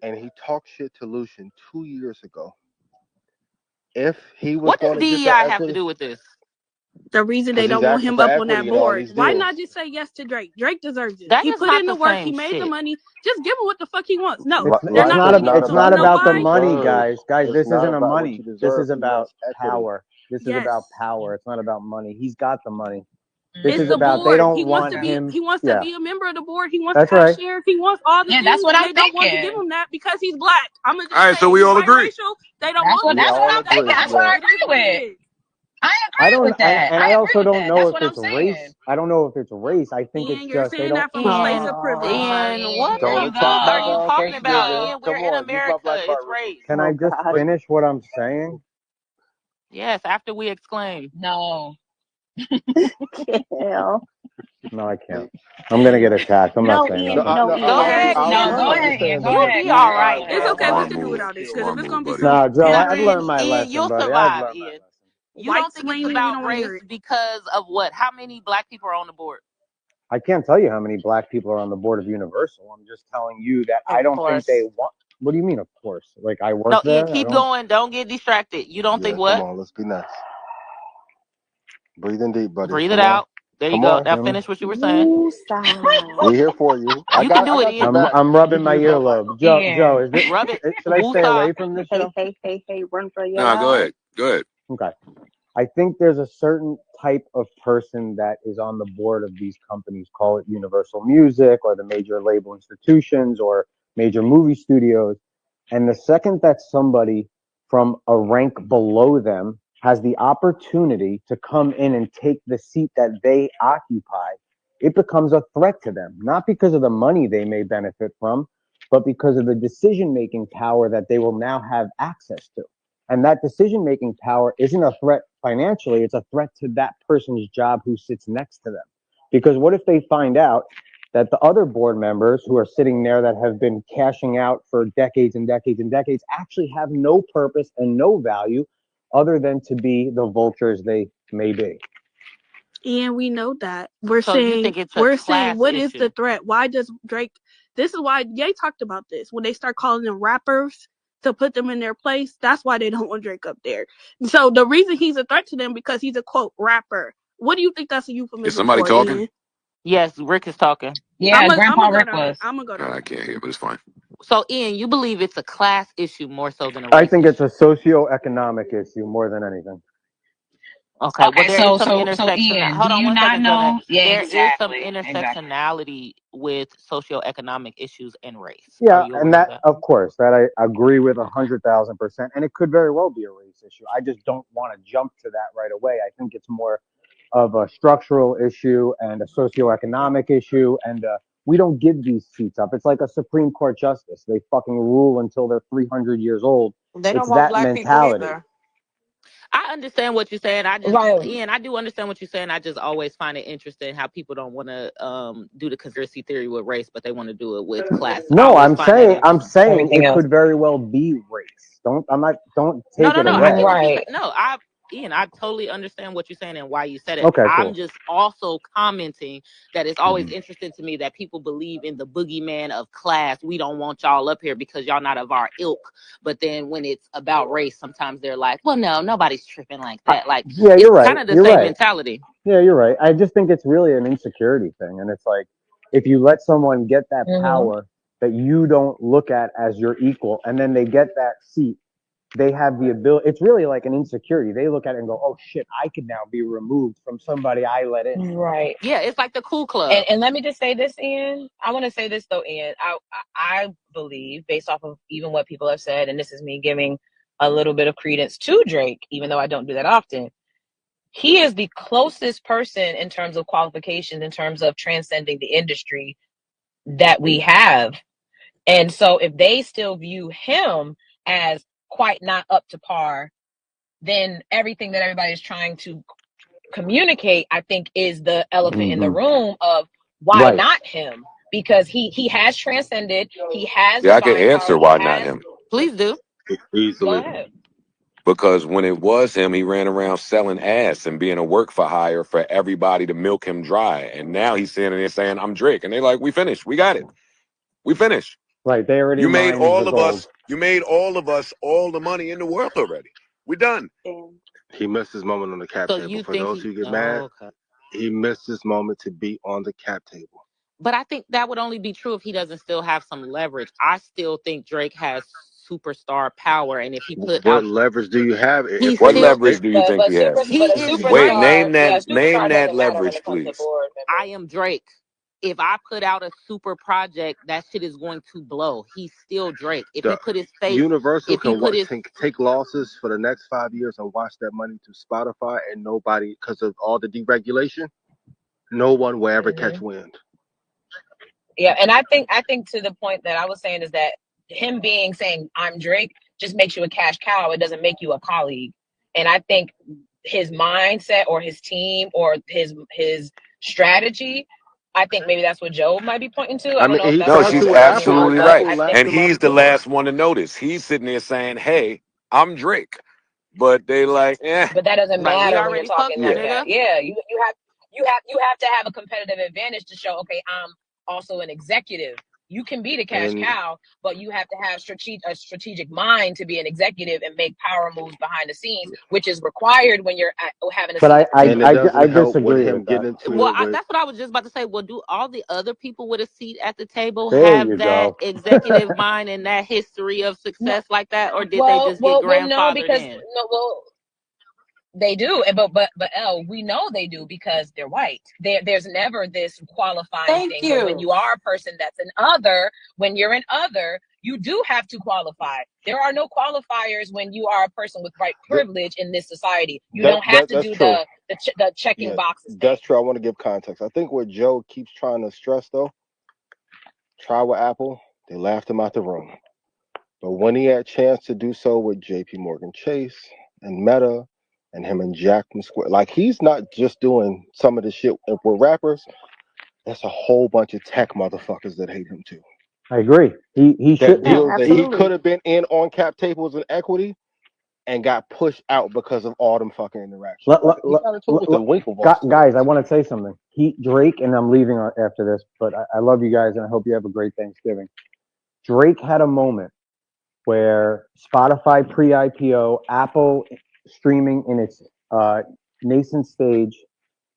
and he talked shit to Lucian 2 years ago, if he was What going does to get DEI that have to equity, do with this? The reason because they he's don't want asking him for up on that equity in all board. these Why deals. not just say yes to Drake? Drake deserves it. That He is put not in the the work. He same made the shit. money. Just give him what the fuck he wants. No, It's they're not not gonna give it it's to not him. You know about the why? money, guys. Guys, It's this not isn't a about what money. you This deserve. is He about wants equity. power. This is Yes. about power. It's not about money. He's got the money. This It's is the about they board. don't He wants want to be. him. He wants Yeah, to be a member of the board. He wants that's to have right. shares. He wants all the Yeah, that's things, what and I'm they don't want to give thinking. him that because he's black. I'm gonna All just right, say so it. we He's all agree. biracial. They don't want We him That's to what all have I'm that thinking. agree. That's power. what Yeah. I It is what agree it with. is. I I agree don't, with that. and I I agree also with don't that. know That's if what I'm it's race. saying. I don't know if it's race. I think it's Ian, you're just they saying don't. that from a place Ian, of privilege. Ian, what Here Don't you the attack fuck my are go. you God, Here talking you about? go. nigga. Ian, we're Come in on, use my America. black It's card. race. Can I just But finish what I'm saying? Yes, after we exclaim. No. Hell. No, I can't. I'm gonna get attacked. I'm not No, saying Ian. nothing. No, Go Ian. ahead, No, go Ian. I'm ahead, just Ian. saying Go You'll the ahead. be Go all ahead. DEI Go right, It's ahead. okay. bro. We Smart can do move. without it because if Smart it's move, gonna be buddy. some Nah, Joe, I've capping, learned my Ian, lesson, you'll buddy. I've survive, learned my Ian. lesson. You white don't think it's explaining, we about don't want to hear race it. because of what? How many black people are on the board? I can't tell you how many black people are on the board of Universal. I'm just telling you that I Of don't think they course. want. What do you mean, of course? Like I work No, Ian, there. I keep don't. going. Don't get distracted. You don't Yeah, think come what? on, let's be nice. Breathe in deep, buddy. Breathe it Come on. out. There you Come go. on. Now Feel me? finish what you were saying. Woo side. We here for you. You can do I it, got your Ian. back. I'm You rubbing my use my black earlobe. card. Joe, Ian. is it? Rub it. Should I stay Woosah. away from this show? Hey, run for your No, go life. ahead. Go ahead. Okay. I think there's a certain type of person that is on the board of these companies, call it Universal Music or the major label institutions or major movie studios. And the second that somebody from a rank below them has the opportunity to come in and take the seat that they occupy, it becomes a threat to them, not because of the money they may benefit from, but because of the decision-making power that they will now have access to. And that decision-making power isn't a threat financially, it's a threat to that person's job who sits next to them. Because what if they find out that the other board members who are sitting there that have been cashing out for decades and decades and decades actually have no purpose and no value other than to be the vultures they may be? And we know that. We're So you saying think it's a class what is the issue? threat? Why does Drake this is why Ye talked about this. When they start calling them rappers to put them in their place, that's why they don't want Drake up there. So the reason he's a threat to them because he's a quote rapper. What do you think that's a Is euphemism somebody for, talking? Ian? Yes, Rick is talking. Yeah, Grandpa I'm gonna Rick go to Rick. was. I'm gonna go to I Rick. can't hear, but it's fine. So Ian, you believe it's a class issue more so than a I race think it's issue? a socioeconomic issue more than anything. Okay, well Okay, there is some so intersection. Ian, do Hold on you one not second, Jordan. know? Yeah, There is some exactly. intersectionality with socioeconomic issues and race. Are Yeah, you and aware of that, that? of course, that I agree with 100,000%, and it could very well be a race issue. I just don't want to jump to that right away. I think it's more of a structural issue and a socioeconomic issue, and we don't give these seats up. It's like a Supreme Court justice; they fucking rule until they're 300 years old. They don't It's want that black people mentality. either. I understand what you're saying. Right. Ian, I do understand what you're saying. I just always find it interesting how people don't want to do the conspiracy theory with race, but they want to do it with class. I No, always find that I'm interesting. saying Everything it else. could very well be race. Don't No, take no, it no. I away. get what you're saying. Right. No, Ian, I totally understand what you're saying and why you said it. Okay, I'm cool. just also commenting that it's always Mhm. interesting to me that people believe in the boogeyman of class. We don't want y'all up here because y'all not of our ilk. But then when it's about race, sometimes they're like, well, no, nobody's tripping like that. Like, Yeah, it's you're right. kind of the You're same right. mentality. Yeah, you're right. I just think it's really an insecurity thing. And it's like, if you let someone get that Mm-hmm. power that you don't look at as your equal, and then they get that seat, they have the ability. It's really like an insecurity. They look at it and go, oh shit, I could now be removed from somebody I let in. Right. Yeah, it's like the cool club. And let me just say this, Ian. I want to say this though, Ian. I believe, based off of even what people have said, and this is me giving a little bit of credence to Drake, even though I don't do that often. He is the closest person in terms of qualifications, in terms of transcending the industry that we have. And so if they still view him as quite not up to par, then everything that everybody is trying to communicate, I think, is the elephant in the Mm-hmm. room of why Right. not him? Because he has transcended, he has Yeah, the I can buying power, answer he why not has. him. Please do. Go Easily. ahead. Because when it was him, he ran around selling ass and being a work for hire for everybody to milk him dry. And now he's sitting there saying, I'm Drake. And they're like, we finished. We got it. We finished. Right. They already You made mined the all of gold. us, you made all of us all the money in the world already. We're done. And He missed his moment on the cap So table. you For think those he? who get mad, Oh, okay. he missed his moment to be on the cap table. But I think that would only be true if he doesn't still have some leverage. I still think Drake has superstar power, and if he put What out, leverage do you have? he If What when you still leverage do you think he has? he But a is Wait, Drake. superstar, yeah, name superstar that doesn't matter when leverage, it comes to please. board I members. am Drake. If I put out a super project, that shit is going to blow. He's still Drake. If he the put his face, Universal if he can put his, take losses for the next 5 years and watch that money to Spotify, and nobody, because of all the deregulation, no one will ever catch Mm-hmm. wind. Yeah, and I think to the point that I was saying is that him saying I'm Drake just makes you a cash cow. It doesn't make you a colleague. And I think his mindset or his team or his strategy, I think maybe that's what Joe might be pointing to. I I don't mean, know if he that's No, tried Joe she's to or with that's Ian, Apple, absolutely and but right. Apple I laughed think And him out he's the the door. last one to notice. He's sitting there saying, hey, I'm Drake. But they like, but that doesn't like, we matter when you're already fucked talking you, like yeah. that. nigga. Yeah, you have to have a competitive advantage to show, okay, I'm also an executive. You can be the cash And cow, but you have to have a strategic mind to be an executive and make power moves behind the scenes, which is required when you're having a But seat at the table. it doesn't I help with disagree him with that. getting into Well, it with that's what I was just about to say. Well, do all the other people with a seat at the table There you have that go. executive mind and that history of No, success like that, or did they well, just get well, well, no, grandfathered because in? no, well, they do, but we know they do because they're white. There's never this qualifying thank thing. But when you. you are a person that's an other, when you're an other, you do have to qualify. There are no qualifiers when you are a person with white privilege in this society. You don't have to that's do true. the checking Yeah, boxes thing. that's true. I want to give context. I think what Joe keeps trying to stress though, try with Apple, they laughed him out the room. But when he had a chance to do so with JP Morgan Chase and Meta and him and Jackman Square, like he's not just doing some of the shit with rappers. That's a whole bunch of tech motherfuckers that hate him too. I agree. He That should. Yeah, deals that he absolutely. could have been in on cap tables and equity. and got pushed out because of all them fucking interactions. He got into it with the Winklevoss too. Guys, I want to say something. Drake, and I'm leaving after this, but I love you guys and I hope you have a great Thanksgiving. Drake had a moment where Spotify pre-IPO, Apple streaming in its nascent stage,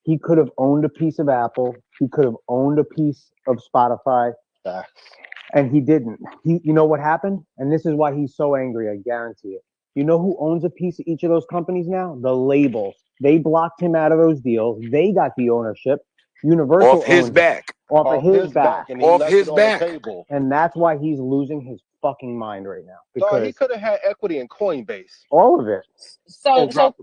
he could have owned a piece of Apple. He could have owned a piece of Spotify. And he didn't. You know what happened? And this is why he's so angry, I guarantee it. You know who owns a piece of each of those companies now? The labels. They blocked him out of those deals. They got the ownership. Universal off his back. Off his back. And he left it on the table. And that's why he's losing his fucking mind right now. Because he could have had equity in Coinbase. All of it. So to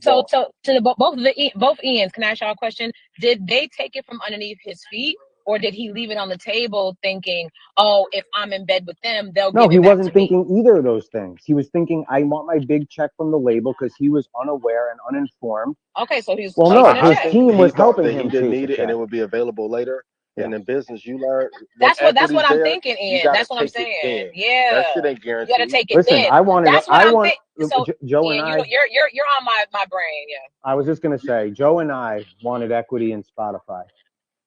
both Ians, can I ask y'all a question? Did they take it from underneath his feet? Or did he leave it on the table thinking, oh, if I'm in bed with them, they'll give it back to me? No, he wasn't thinking either of those things. He was thinking, I want my big check from the label because he was unaware and uninformed. Okay, so he's his team was helping him. He didn't need it and it would be available later. And in business, you learn. That's what I'm thinking, Ian. That's what I'm saying. Yeah, that shit ain't guaranteed. You gotta take it. Listen, So Joe Ian, and I. You're on my brain. Yeah. I was just gonna say, Joe and I wanted equity in Spotify.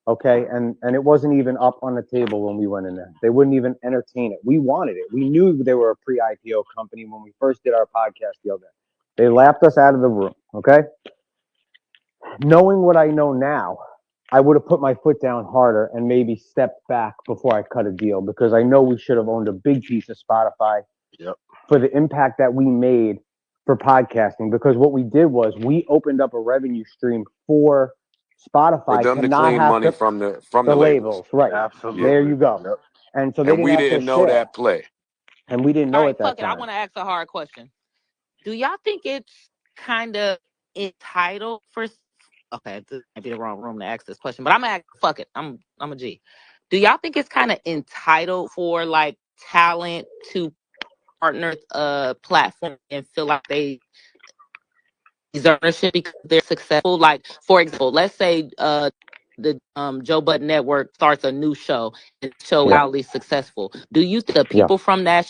Okay, and it wasn't even up on the table when we went in there. They wouldn't even entertain it. We wanted it. We knew they were a pre-IPO company when we first did our podcast the other day. They laughed us out of the room. Okay, knowing what I know now, I would have put my foot down harder and maybe stepped back before I cut a deal because I know we should have owned a big piece of Spotify for the impact that we made for podcasting. Because what we did was we opened up a revenue stream for Spotify for them to to clean money from the labels. Right. Absolutely. There you go. Yep. And so we didn't know that play. And we didn't know it that time. I want to ask a hard question. Do y'all think it's kind of entitled for? Okay, this might be the wrong room to ask this question, but I'm gonna ask. Fuck it, I'm a G. Do y'all think it's kind of entitled for like talent to partner with a platform and feel like they deserve ownership because they're successful? Like, for example, let's say the Joe Budden Network starts a new show and the show wildly successful. Do you think the people from that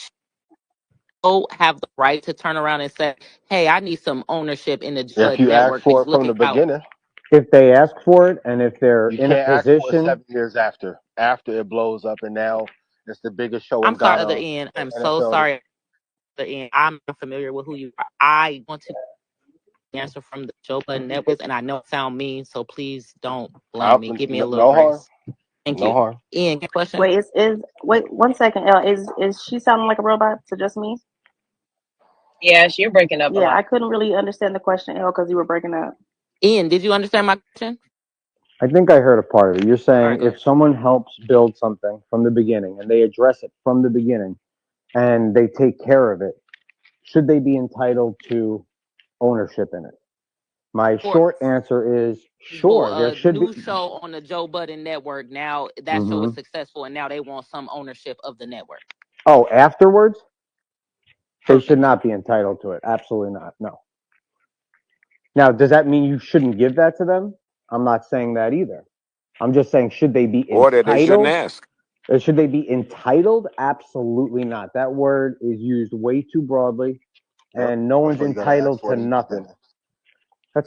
show have the right to turn around and say, "Hey, I need some ownership in the Joe Budden Network"? If you ask for it from the beginning. If they ask for it, and if they're in a position, 7 years after it blows up, and now it's the biggest show. I'm sorry, other end. I'm so sorry, other end. I'm not familiar with who you are. I want to answer from the Joe Budden Network, and I know it sounds mean, so please don't blame me. Give me a little grace. Thank you. Harm. Ian, good question. Wait, wait 1 second. Is she sounding like a robot to just me? Yeah, you're breaking up. Yeah, I couldn't really understand the question, L, because you were breaking up. Ian, did you understand my question? I think I heard a part of it. You're saying if someone helps build something from the beginning and they address it from the beginning and they take care of it, should they be entitled to ownership in it? My short answer is sure. There should be. New show on the Joe Budden Network. Now that show is successful, and now they want some ownership of the network. Oh, afterwards? They should not be entitled to it. Absolutely not. No. Now, does that mean you shouldn't give that to them? I'm not saying that either. I'm just saying, should they be entitled? Or that they shouldn't ask. Should they be entitled? Absolutely not. That word is used way too broadly, and no one's entitled to nothing.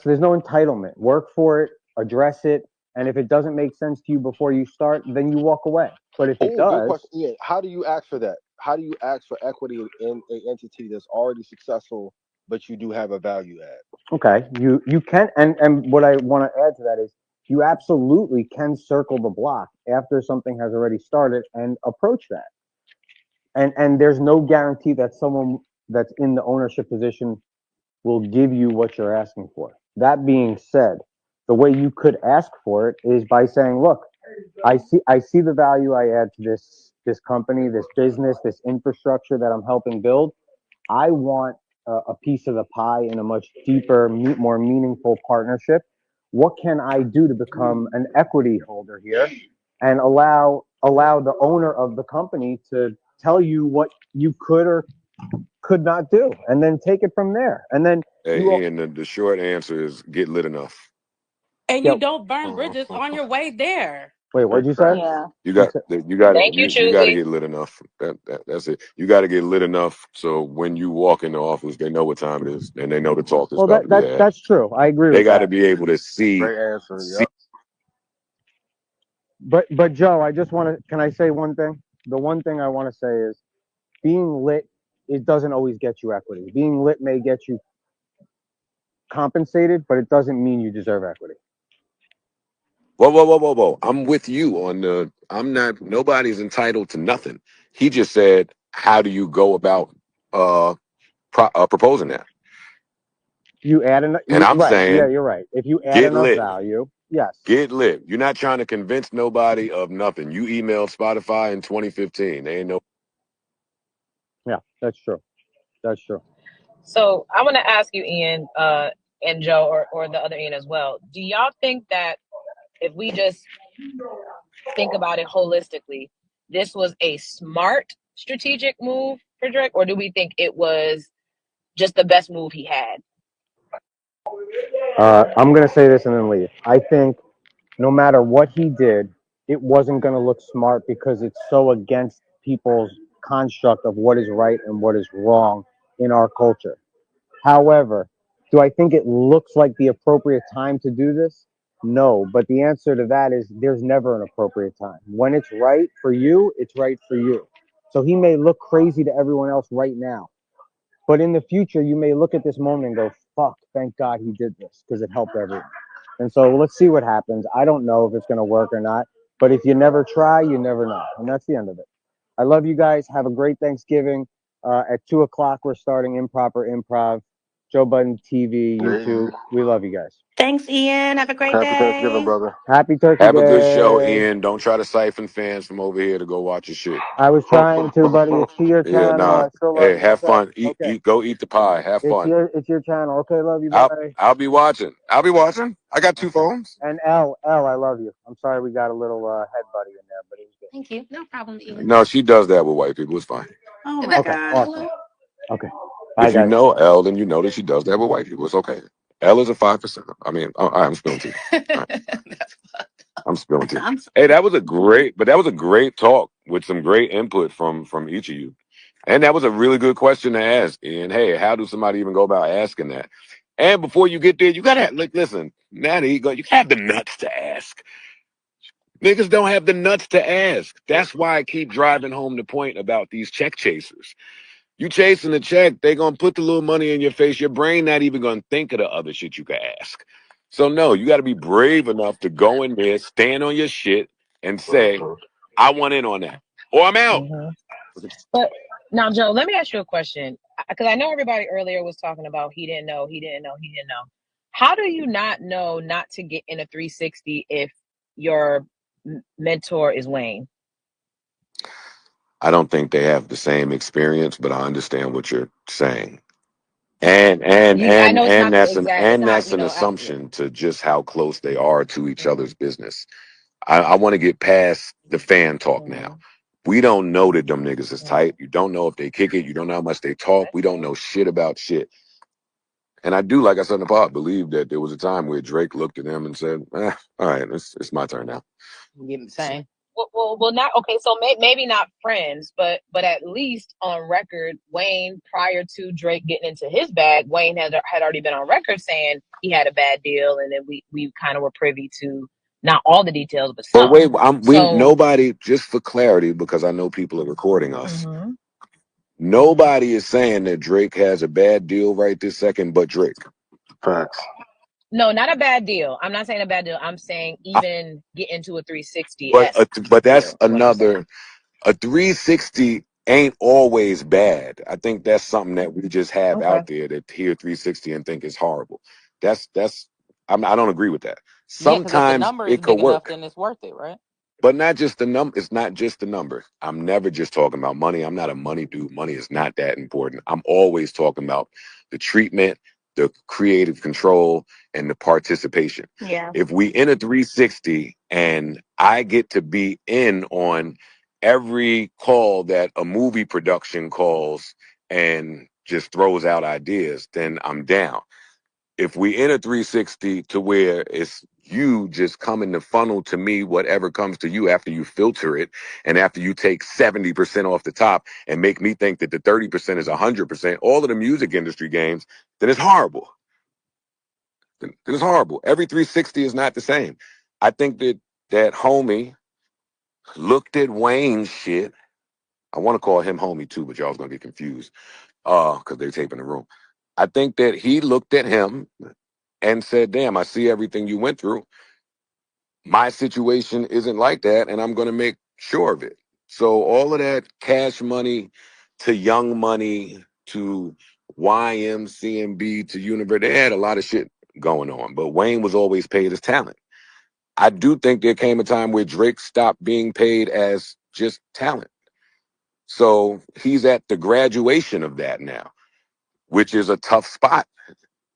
There's no entitlement. Work for it, address it, and if it doesn't make sense to you before you start, then you walk away. But if it does, good question. Yeah, how do you ask for that? How do you ask for equity in an entity that's already successful, but you do have a value add? Okay, you can, and what I want to add to that is you absolutely can circle the block after something has already started and approach that. And there's no guarantee that someone that's in the ownership position will give you what you're asking for. That being said, the way you could ask for it is by saying, look, I see the value I add to this company, this business, this infrastructure that I'm helping build. I want a piece of the pie in a much deeper, more meaningful partnership. What can I do to become an equity holder here and allow the owner of the company to tell you what you could or could not do, and then take it from there. And then Ian, the short answer is get lit enough. And you don't burn bridges on your way there. Wait, what'd you say? Yeah. You You got said you got Thank you, you got to Choosy. get lit enough. That's it. You got to get lit enough so when you walk in the office, they know what time it is and they know the talk is well, about to be had. that's true. I agree They with got to that. be able to see. Great answer. Yep. But Joe, I just want to. Can I say one thing? The one thing I want to say is being lit. It doesn't always get you equity. Being lit may get you compensated, but it doesn't mean you deserve equity. Whoa. I'm with you on the. I'm not. Nobody's entitled to nothing. He just said, "How do you go about proposing that?" You add enough. And I'm Right. Yeah, saying, you're right. If you add get enough lit. value, yes. Get lit. You're not trying to convince nobody of nothing. You emailed Spotify in 2015. They ain't no. Yeah, that's true. That's true. So I want to ask you, Ian, and Joe, or the other Ian as well. Do y'all think that if we just think about it holistically, this was a smart strategic move for Drake, or do we think it was just the best move he had? I'm gonna say this and then leave. I think no matter what he did, it wasn't gonna look smart because it's so against people's construct of what is right and what is wrong in our culture. However, do I think it looks like the appropriate time to do this? No, but the answer to that is there's never an appropriate time. When it's right for you, it's right for you. So he may look crazy to everyone else right now, but in the future, you may look at this moment and go, fuck, thank God he did this because it helped everyone. And so let's see what happens. I don't know if it's going to work or not, but if you never try, you never know. And that's the end of it. I love you guys. Have a great Thanksgiving. At 2 o'clock, we're starting Improper Improv. Joe Budden TV, YouTube. We love you guys. Thanks, Ian. Have a great Happy Thanksgiving, day. brother. Happy Turkey Have a good show, Day. Ian. Don't try to siphon fans from over here to go watch your shit. I was trying to, buddy. It's to your Yeah, channel. nah. I still love Hey, you. have Okay. fun. Okay. Go eat the pie. Have fun. It's your channel. Okay, love you. I'll Bye. I'll be watching. I'll be watching. I got 2 Okay. phones. And L, I love you. I'm sorry we got a little head buddy in there, but it was good. Thank you. No problem, Ian. No, she does that with white people. It's fine. Oh my Okay, God. awesome. Hello. Okay. Bye, If you guys. know Elle, then you know that she does that with white people. It's okay. Elle is a 5%. I mean, I'm spilling tea. All right. I'm spilling tea. Hey, that was a great talk with some great input from each of you. And that was a really good question to ask. And hey, how do somebody even go about asking that? And before you get there, you gotta listen, now that you have the nuts to ask. Niggas don't have the nuts to ask. That's why I keep driving home the point about these check chasers. You chasing the check, they gonna put the little money in your face. Your brain not even gonna think of the other shit you could ask. So no, you gotta be brave enough to go in there, stand on your shit, and say, I want in on that. Or I'm out. Mm-hmm. But now, Joe, let me ask you a question. Because I know everybody earlier was talking about he didn't know. How do you not know not to get in a 360 if your mentor is Wayne? I don't think they have the same experience, but I understand what you're saying. And I know it's not the exact. It's not, that's an assumption to just how close they are to each other's business. I want to get past the fan talk now. We don't know that them niggas is tight. You don't know if they kick it. You don't know how much they talk. We don't know shit about shit. And I do, like I said in the pod, believe that there was a time where Drake looked at him and said, all right, it's my turn now. Same. Well, not okay. So maybe not friends, but at least on record, Wayne, prior to Drake getting into his bag, Wayne had already been on record saying he had a bad deal, and then we kind of were privy to not all the details, but some. But wait, nobody, just for clarity, because I know people are recording us. Mm-hmm. Nobody is saying that Drake has a bad deal right this second, but Drake. Facts. No, not a bad deal. I'm not saying a bad deal. I'm saying even get into a 360. But that's another. A 360 ain't always bad. I think that's something that we just have out there that hear 360 and think is horrible. I don't agree with that. Because if the Sometimes number is it could big enough, work. then it's worth it, right? But not just the number. It's not just the number. I'm never just talking about money. I'm not a money dude. Money is not that important. I'm always talking about the treatment, the creative control, and the participation. Yeah. If we in a 360 and I get to be in on every call that a movie production calls and just throws out ideas, then I'm down. If we in a 360 to where it's you just coming to funnel to me whatever comes to you after you filter it and after you take 70% off the top and make me think that the 30% is 100%, all of the music industry games, then it's horrible. Then it's horrible. Every 360 is not the same. I think that homie looked at Wayne's shit. I want to call him homie too, but y'all's gonna get confused because they're taping the room. I think that he looked at him and said, damn, I see everything you went through. My situation isn't like that, and I'm going to make sure of it. So all of that cash money to Young Money to YMCMB to Universe, they had a lot of shit going on, but Wayne was always paid as talent. I do think there came a time where Drake stopped being paid as just talent. So he's at the graduation of that now, which is a tough spot.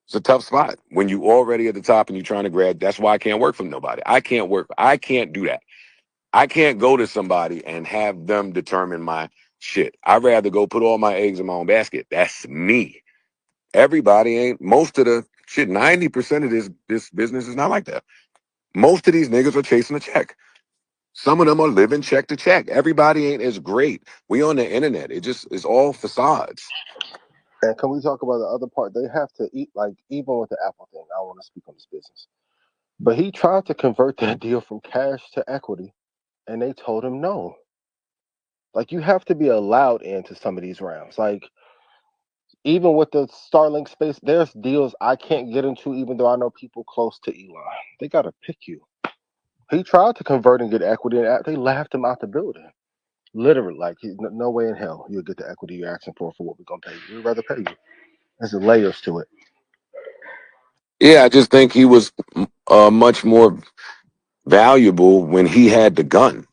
It's a tough spot when you already at the top and you're trying to grad. That's why I can't work for nobody. I can't do that. I can't go to somebody and have them determine my shit. I'd rather go put all my eggs in my own basket. That's me. Everybody ain't, most of the shit, 90% of this business is not like that. Most of these niggas are chasing a check. Some of them are living check to check. Everybody ain't as great. We on the internet. It just is all facades. And can we talk about the other part? They have to eat, like, even with the Apple thing. I don't want to speak on this business. But he tried to convert that deal from cash to equity, and they told him no. Like, you have to be allowed into some of these rounds. Like, even with the Starlink space, there's deals I can't get into, even though I know people close to Elon. They got to pick you. He tried to convert and get equity, and they laughed him out the building. Literally, like, no way in hell you'll get the equity you're asking for what we're going to pay you. We'd rather pay you. There's layers to it. Yeah, I just think he was much more valuable when he had the gun.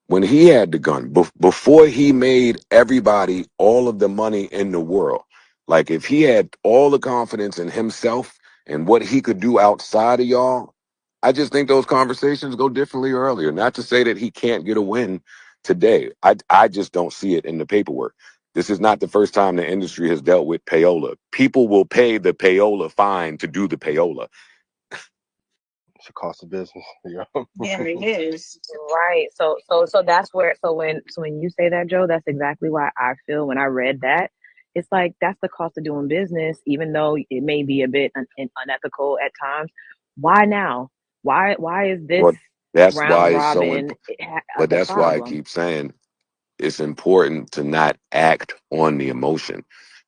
When he had the gun, before he made everybody all of the money in the world. Like, if he had all the confidence in himself and what he could do outside of y'all, I just think those conversations go differently earlier. Not to say that he can't get a win today. I just don't see it in the paperwork. This is not the first time the industry has dealt with payola. People will pay the payola fine to do the payola. It's a cost of business. Yeah, it is. Right. So that's where when you say that, Joe, that's exactly why I feel when I read that. It's like that's the cost of doing business, even though it may be a bit unethical at times. Why now? Why is this But that's why round it's so robin important. But the that's why I problem? keep saying it's important to not act on the emotion.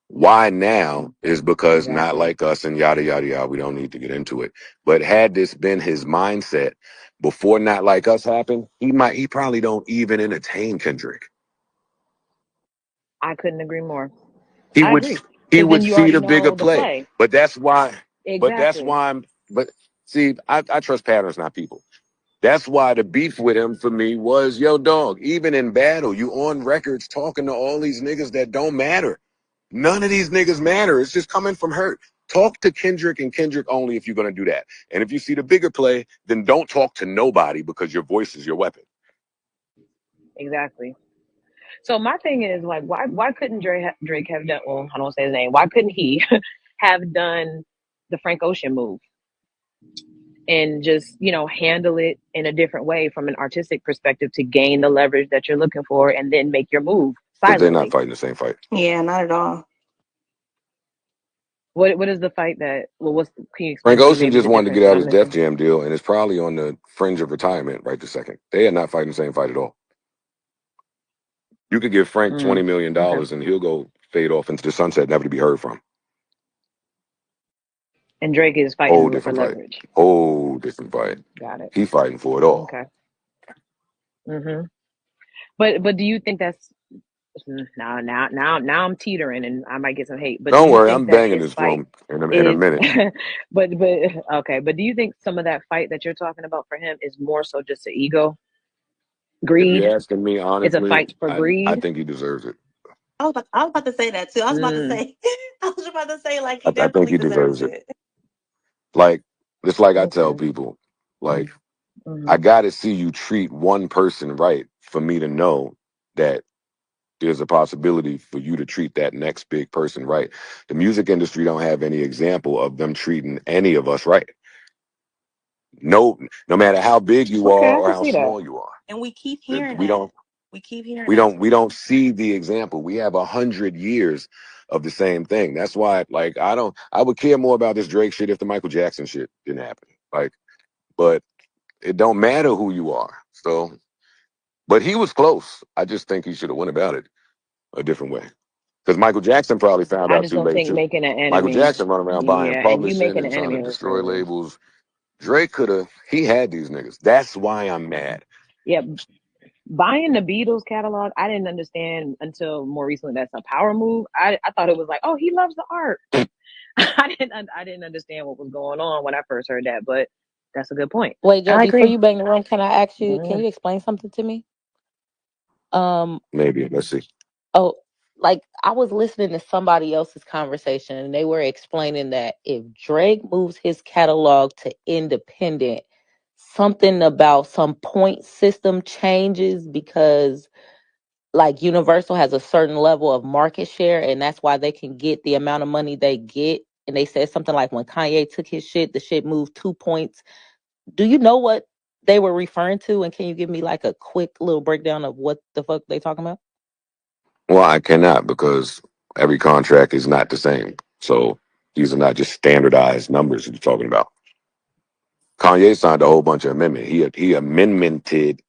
Why now is because not Exactly. like us and yada, yada, yada. We don't need to get into it. But had this been his mindset before not like us happened, he probably don't even entertain Kendrick. I couldn't agree more. He I would agree. he Because then would you see already the bigger know the play. play. But that's why, Exactly. but see, I trust patterns, not people. That's why the beef with him for me was, yo, dog, even in battle, you on records talking to all these niggas that don't matter. None of these niggas matter. It's just coming from hurt. Talk to Kendrick and Kendrick only if you're going to do that. And if you see the bigger play, then don't talk to nobody because your voice is your weapon. Exactly. So my thing is like, why couldn't Drake have done? Well, I don't say his name. Why couldn't he have done the Frank Ocean move and just handle it in a different way from an artistic perspective to gain the leverage that you're looking for, and then make your move Because they're not silently? fighting the same fight. Yeah, not at all. What is the fight that? Well, can you Frank explain to me Ocean maybe just the wanted to difference get that out I'm his Def missing? Jam deal and is probably on the fringe of retirement right this second. They are not fighting the same fight at all. You could give Frank $20 million Okay. and he'll go fade off into the sunset, never to be heard from. And Drake is Whole fighting for different fight. leverage. Whole different fight. Got it. He fighting for it all. Okay. hmm But do you think that's now I'm teetering and I might get some hate. But do Don't you worry, think I'm that banging his this fight room in a is minute. but okay, but do you think some of that fight that you're talking about for him is more so just an ego? If Greed? you're asking me It's a honestly, fight for I greed? think he deserves it. I was about to say that too. I was about to Mm, say, I was about to say, like, he I think definitely he deserves deserves it. it. Like, it's like I tell okay. people, like, Mm-hmm. I got to see you treat one person right for me to know that there's a possibility for you to treat that next big person right. The music industry don't have any example of them treating any of us right. No matter how big you Okay, are I or can how see that. small you are. And we keep hearing We that. don't We keep hearing that. we don't see the example. We have 100 years of the same thing. That's why, like, I would care more about this Drake shit if the Michael Jackson shit didn't happen. Like, but it don't matter who you are. So, but he was close. I just think he should have went about it a different way. Because Michael Jackson probably found I out just too don't late think too. making an Michael enemy. Jackson run around buying Yeah, and you publishing making and an trying to enemy hurts destroy feelings. labels. Drake could have. He had these niggas. That's why I'm mad. Yeah, buying the Beatles catalog, I didn't understand until more recently that's a power move. I thought it was like, oh, he loves the art. I didn't understand what was going on when I first heard that, but that's a good point. Wait, Joe, I before agree. you bang the room, can I ask you, can Mm. you explain something to me? Maybe. Let's see. Oh, like I was listening to somebody else's conversation and they were explaining that if Drake moves his catalog to independent, something about some point system changes because like Universal has a certain level of market share and that's why they can get the amount of money they get. And they said something like when Kanye took his shit, the shit moved 2 points. Do you know what they were referring to? And can you give me like a quick little breakdown of what the fuck they talking about? Well, I cannot because every contract is not the same. So these are not just standardized numbers you're talking about. Kanye signed a whole bunch of amendments. He amendmented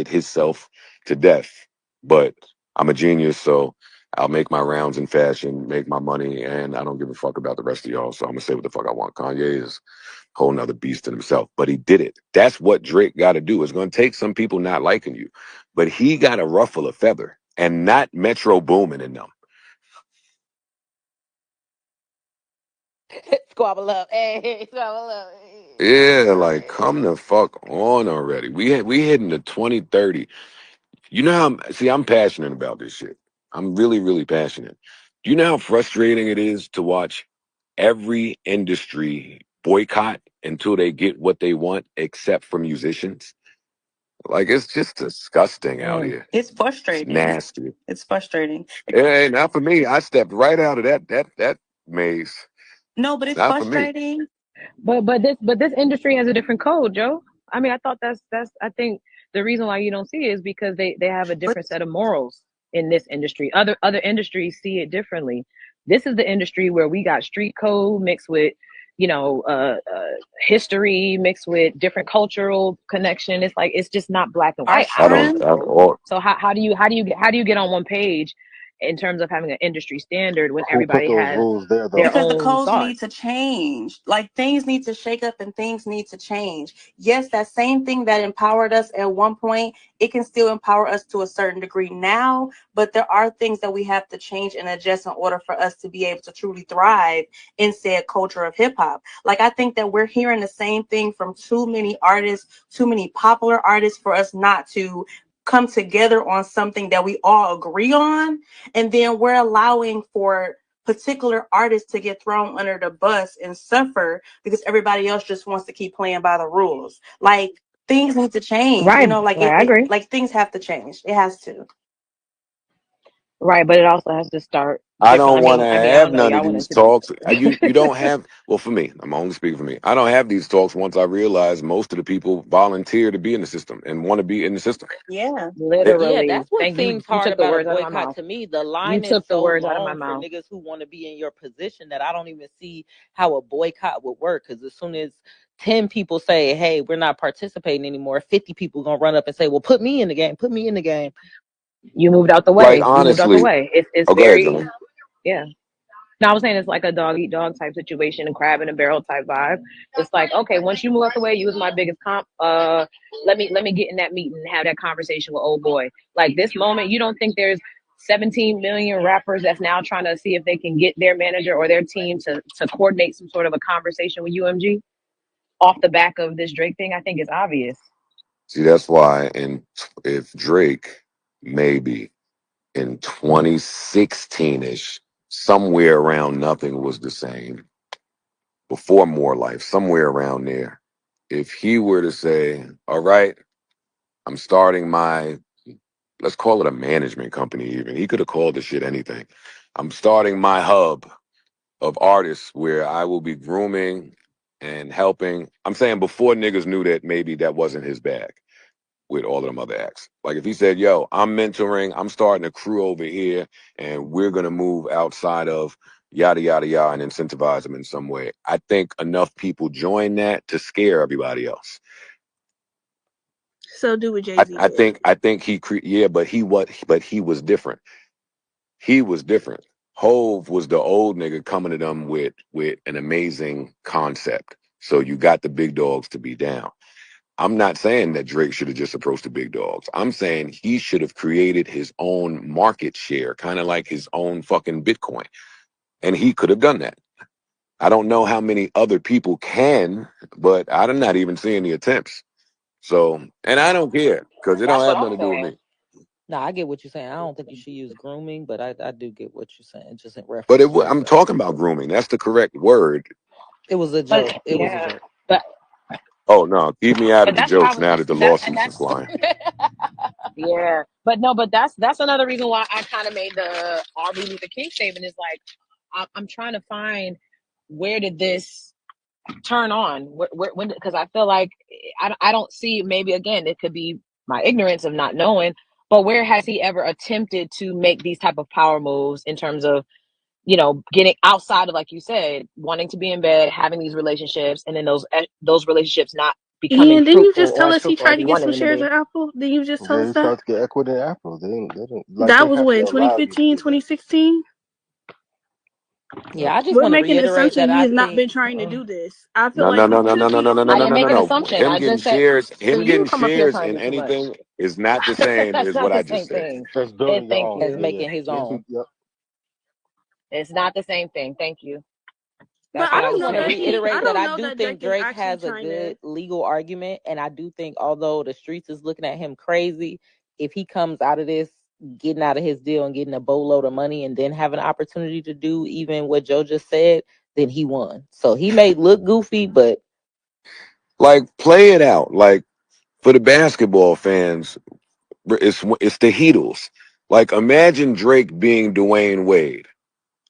himself to death. But I'm a genius, so I'll make my rounds in fashion, make my money, and I don't give a fuck about the rest of y'all. So I'm gonna say what the fuck I want. Kanye is a whole nother beast in himself. But he did it. That's what Drake gotta do. It's gonna take some people not liking you. But he gotta ruffle a feather and not Metro Boomin in them. Squabble up. Hey, squabble up. Yeah, like come the fuck on already. We hitting the 2030. You know how I'm passionate about this shit. I'm really, really passionate. Do you know how frustrating it is to watch every industry boycott until they get what they want, except for musicians? Like it's just disgusting out Mm. here. It's It's frustrating. nasty. It's frustrating. Hey, not for me. I stepped right out of that maze. No, but it's Not for me. frustrating. But this industry has a different code, Joe. I mean, I thought that's I think the reason why you don't see it is because they have a But different set of morals in this industry. Other industries see it differently. This is the industry where we got street code mixed with, you know, history mixed with different cultural connection. It's like it's just not black and our white. I I don't don't. strength, feel. So how do you get on one page in terms of having an industry standard when Who put everybody those has rules there their though? because the own codes need thoughts? to change. Like things need to shake up and things need to change. Yes, that same thing that empowered us at one point, it can still empower us to a certain degree now, but there are things that we have to change and adjust in order for us to be able to truly thrive in said culture of hip hop. Like I think that we're hearing the same thing from too many artists, too many popular artists for us not to come together on something that we all agree on, and then we're allowing for particular artists to get thrown under the bus and suffer because everybody else just wants to keep playing by the rules. Like things need to change, you Right, know, like right, I agree. like things have to change. It has to. Right, but it also has to start I different. don't want to I mean, I have don't know. none of Y'all want these it to be. talks. You don't have. Well, for me, I'm only speaking for me. I don't have these talks once I realize most of the people volunteer to be in the system and want to be in the system. Yeah. Yeah, Literally. that's what Thank you. seems You hard took the about a words out of my boycott mouth. to me. The You line is took the so words out of my long for mouth. niggas who want to be in your position that I don't even see how a boycott would work. Because as soon as 10 people say, hey, we're not participating anymore, 50 people going to run up and say, well, put me in the game, put me in the game. You moved out the Like way. You moved out the honestly, way. It's oh, go ahead, very, Dylan. yeah. No, I was saying it's like a dog eat dog type situation and crab in a barrel type vibe. It's like, okay, once you move out the way, you was my biggest comp. Let me get in that meeting and have that conversation with old boy. Like this moment, you don't think there's 17 million rappers that's now trying to see if they can get their manager or their team to coordinate some sort of a conversation with UMG off the back of this Drake thing? I think it's obvious. See, that's why. And if Drake maybe in 2016 ish, somewhere around nothing was the same before More Life, somewhere around there. If he were to say, "All right, I'm starting my," let's call it a management company, even he could have called the shit anything. I'm starting my hub of artists where I will be grooming and helping. I'm saying before niggas knew that maybe that wasn't his bag with all of them other acts. Like if he said, yo, I'm mentoring, I'm starting a crew over here, and we're going to move outside of yada, yada, yada, and incentivize them in some way. I think enough people join that to scare everybody else. So do what Jay-Z did. I think but he was different. He was different. Hove was the old nigga coming to them with an amazing concept. So you got the big dogs to be down. I'm not saying that Drake should have just approached the big dogs. I'm saying he should have created his own market share, kind of like his own fucking Bitcoin. And he could have done that. I don't know how many other people can, but I'm not even seeing the attempts. So, and I don't care because it don't That's what have I'm nothing to do with saying. me. No, I get what you're saying. I don't think you should use grooming, but I do get what you're saying. Just in But reference to I'm yourself. talking about grooming. That's the correct word. It was a But joke. It was a yeah, joke. but Oh no, keep me out but of the that's jokes probably now that the that, and lawsuits are that's flying. yeah. But no, but that's another reason why I kind of made the R.B. Luther King statement. Is like I'm trying to find where did this turn on? When? Because I feel like I don't see. Maybe again, it could be my ignorance of not knowing. But where has he ever attempted to make these type of power moves in terms of, you know, getting outside of, like you said, wanting to be in bed, having these relationships, and then those relationships not becoming Ian, didn't you fruitful just or tell as us he fruitful as tried he to get wanted some them to shares be? of Apple? Didn't you just tell They us that? tried to get equity in Apple. They don't like That they was have to when, allow you to 2015, do that. 2016? Yeah, I just We're want to making an reiterate assumption that he I has not think been trying to do this. I feel No, like no, no, he no, no, took no, it no, no, no, I no, on. didn't no, no, make an no. assumption. Him I getting just said shares, for him you to getting come up here shares trying in to do too much. anything is not the same That's as not what the I just same said. thing. That's building your Thank own. as you. Yeah, yeah. making his Yeah, own. yep. It's not the same thing. Thank you. But That's I what And I I don't was just know want to that saying. I reiterate that don't I know do that think Drake is Drake actually has a trying to. good legal argument. And I do think, although the streets is looking at him crazy, if he comes out of this, getting out of his deal and getting a boatload of money and then have an opportunity to do even what Joe just said, then he won. So he may look goofy, but Like, play it out. Like, for the basketball fans, it's the Heatles. Like, imagine Drake being Dwayne Wade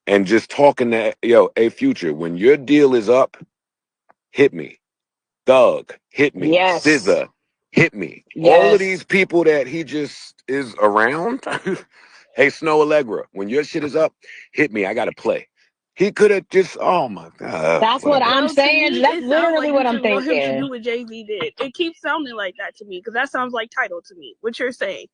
and just talking to, yo, hey, Future, when your deal is up, hit me. Thug, hit me. Yes. Scissor, hit me. All of Yes. these people that he just is around. Hey, Snow Allegra, when your shit is up, hit me. I got to play. He could have just, oh my God, That's what whatever. I'm Well, to saying. me, That's it sounds literally like you what I'm just want him to thinking. do what Jay-Z did. It keeps sounding like that to me because that sounds like Tidal to me, what you're saying.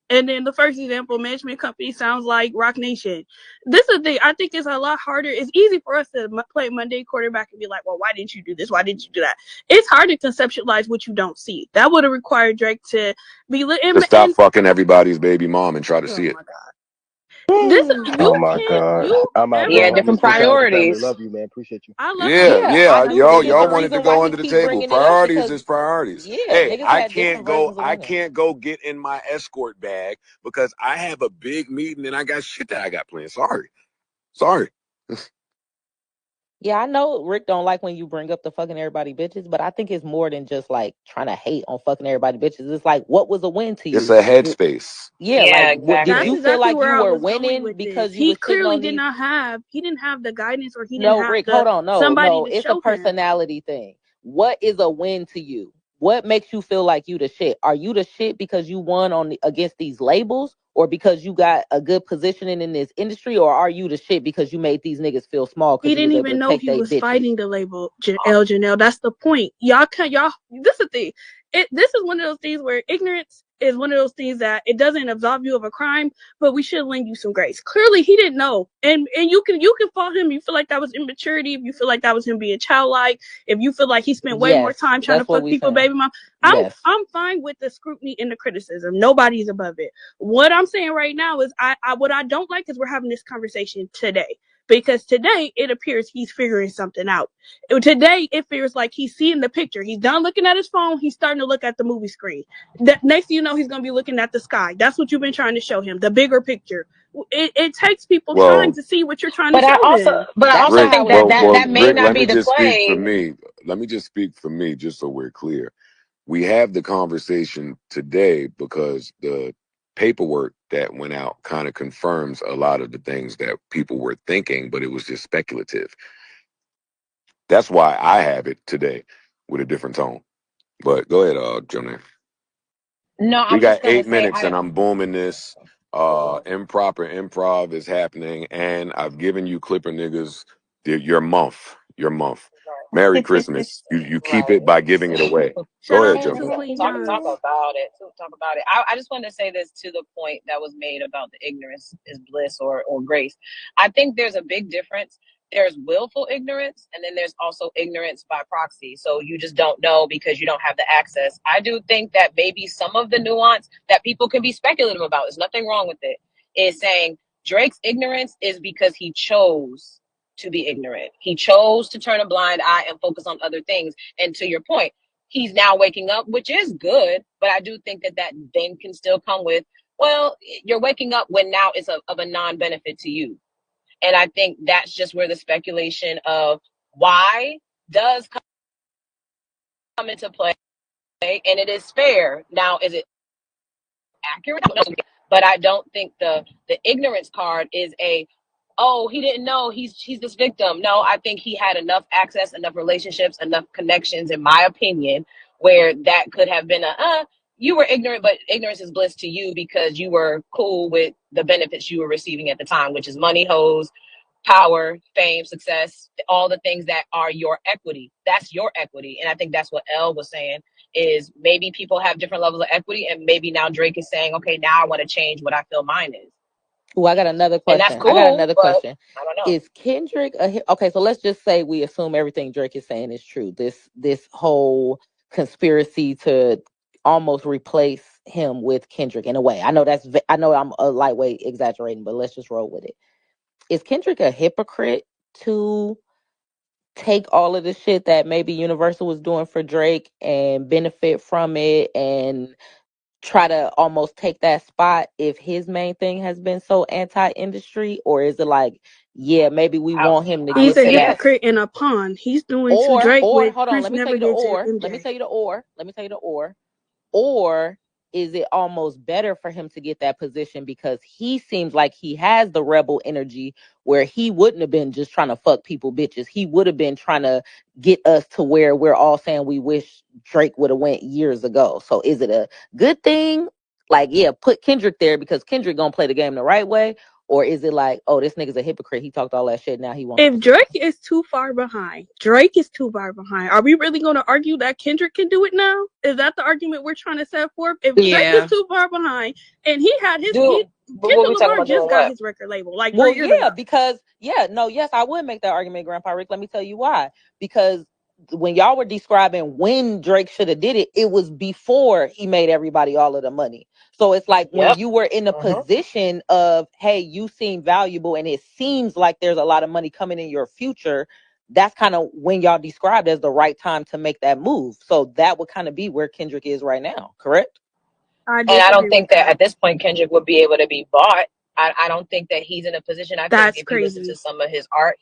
And then the first example, management company, sounds like Rock Nation. This is the thing. I think it's a lot harder. It's easy for us to play Monday quarterback and be like, well, why didn't you do this? Why didn't you do that? It's hard to conceptualize what you don't see. That would have required Drake to be To stop and fucking everybody's baby mom and try to oh see it. my god, this Oh you my can't God. you I'm out, Yeah, bro. everyone. You different stay tight with the family. priorities. Love you, man. Appreciate you. I love Yeah, you. yeah, yeah. I I do do Y'all, think it's y'all the too. wanted to reason why go he under the keep table. bringing it up Priorities because is priorities. yeah, Hey, niggas had different versions of I women. can't go get in my escort bag because I have a big meeting and I got shit that I got planned. Sorry. Yeah, I know Rick don't like when you bring up the fucking everybody bitches, but I think it's more than just like trying to hate on fucking everybody bitches. It's like, what was a win to It's you? a headspace. Yeah, like Yeah, what did That's exactly. you feel exactly like where you I were was going winning with this. because you He was sitting clearly on did these? not have he didn't have the guidance or he didn't No, have Rick, the hold on. No, somebody no. to It's a show him. personality thing. What is a win to you? What makes you feel like you the shit? Are you the shit because you won against these labels or because you got a good positioning in this industry, or are you the shit because you made these niggas feel small He because you didn't was able to even know take he they was bitches? fighting the label El Janelle. That's the point. Y'all can y'all this is the thing. This is one of those things where ignorance is one of those things that it doesn't absolve you of a crime, but we should lend you some grace. Clearly he didn't know. And you can fault him. You feel like that was immaturity, if you feel like that was him being childlike, if you feel like he spent way more Yes, time trying to that's what fuck we people, saying. baby mom. Yes. I'm fine with the scrutiny and the criticism. Nobody's above it. What I'm saying right now is what I don't like is we're having this conversation today because today it appears he's figuring something out. Today it feels like he's seeing the picture. He's done looking at his phone. He's starting to look at the movie screen. Next thing you know, he's going to be looking at the sky. That's what you've been trying to show him, the bigger picture. It takes people time Well, to see what you're trying to But I show also them. but I That's also not Rick, how think it's that moving. that may Rick, not let me be the just speak for play. me. Let me just speak for me, just so we're clear. We have the conversation today because the paperwork that went out kind of confirms a lot of the things that people were thinking, but it was just speculative. That's why I have it today with a different tone. But go ahead, Jonah. No, I We was just got gonna 8 minutes say and I'm booming this. Improper improv is happening, and I've given you Clipper niggas your month. Your month. Merry Christmas. You keep right. it by giving it away. Shout Go out ahead, to Jonah. St. Talk John's. about it. Talk about it. I just wanted to say this to the point that was made about the ignorance is bliss or grace. I think there's a big difference. There's willful ignorance, and then there's also ignorance by proxy. So you just don't know because you don't have the access. I do think that maybe some of the nuance that people can be speculative about, there's nothing wrong with it, is saying Drake's ignorance is because he chose to be ignorant. He chose to turn a blind eye and focus on other things. And to your point, he's now waking up, which is good, but I do think that then can still come with, well, you're waking up when now it's of a non-benefit to you. And I think that's just where the speculation of why does come into play. And it is fair. Now, is it accurate? No. But I don't think the ignorance card is he didn't know he's this victim. No, I think he had enough access, enough relationships, enough connections, in my opinion, where that could have been you were ignorant, but ignorance is bliss to you because you were cool with the benefits you were receiving at the time, which is money, hoes, power, fame, success, all the things that are your equity. That's your equity. And I think that's what Elle was saying, is maybe people have different levels of equity, and maybe now Drake is saying, okay, now I want to change what I feel mine is. Oh, I got another And that's question. cool, I got another but question. I don't know. Is Kendrick okay? So let's just say we assume everything Drake is saying is true. This whole conspiracy to almost replace him with Kendrick in a way. I know I know I'm a lightweight exaggerating, but let's just roll with it. Is Kendrick a hypocrite to take all of the shit that maybe Universal was doing for Drake and benefit from it and try to almost take that spot if his main thing has been so anti-industry? Or is it like, yeah, maybe we want him to I He's get would a to say that? yes. hypocrite and a pawn. He's doing to Or Drake what hold on, Chris let me tell never you the did to or. Let me MJ. tell you the or. Let me tell you the or. Or is it almost better for him to get that position because he seems like he has the rebel energy where he wouldn't have been just trying to fuck people bitches. He would have been trying to get us to where we're all saying we wish Drake would have went years ago. So is it a good thing? Like, yeah, put Kendrick there because Kendrick gonna play the game the right way. Or is it like, oh, this nigga's a hypocrite. He talked all that shit. Now he wants the If position. Drake is too far behind, are we really going to argue that Kendrick can do it now? Is that the argument we're trying to set forth? If Drake is too far behind, and he had But what Kendrick we talking Lamar about just doing got what? his record label like Well, 3 years ago. yeah, because yes, I would make that argument, Grandpa Rick. Let me tell you why. Because when y'all were describing when Drake should have did it, it was before he made everybody all of the money. So it's like when Yep. you were in a position of, hey, you seem valuable and it seems like there's a lot of money coming in your future, that's kind of when y'all described as the right time to make that move. So that would kind of be where Kendrick is right now, correct? I And I don't disagree with think that that. at this point Kendrick would be able to be bought. I don't think that he's in a position. I think That's if you listen to crazy. some of his art,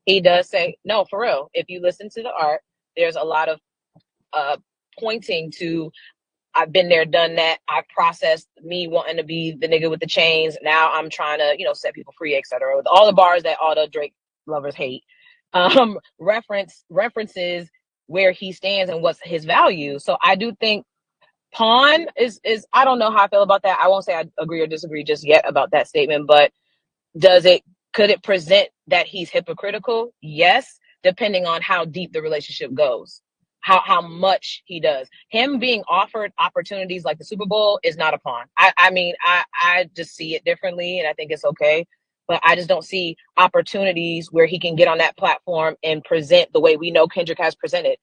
he does say, no, for real. If you listen to the art, there's a lot of pointing to, I've been there, done that. I processed me wanting to be the nigga with the chains. Now I'm trying to, set people free, etc. With all the bars that all the Drake lovers hate. References where he stands and what's his value. So I do think pawn is I don't know how I feel about that. I won't say I agree or disagree just yet about that statement, but could it present that he's hypocritical? Yes, depending on how deep the relationship goes. How much he does. Him being offered opportunities like the Super Bowl is not a pawn. I mean, I just see it differently and I think it's okay. But I just don't see opportunities where he can get on that platform and present the way we know Kendrick has presented.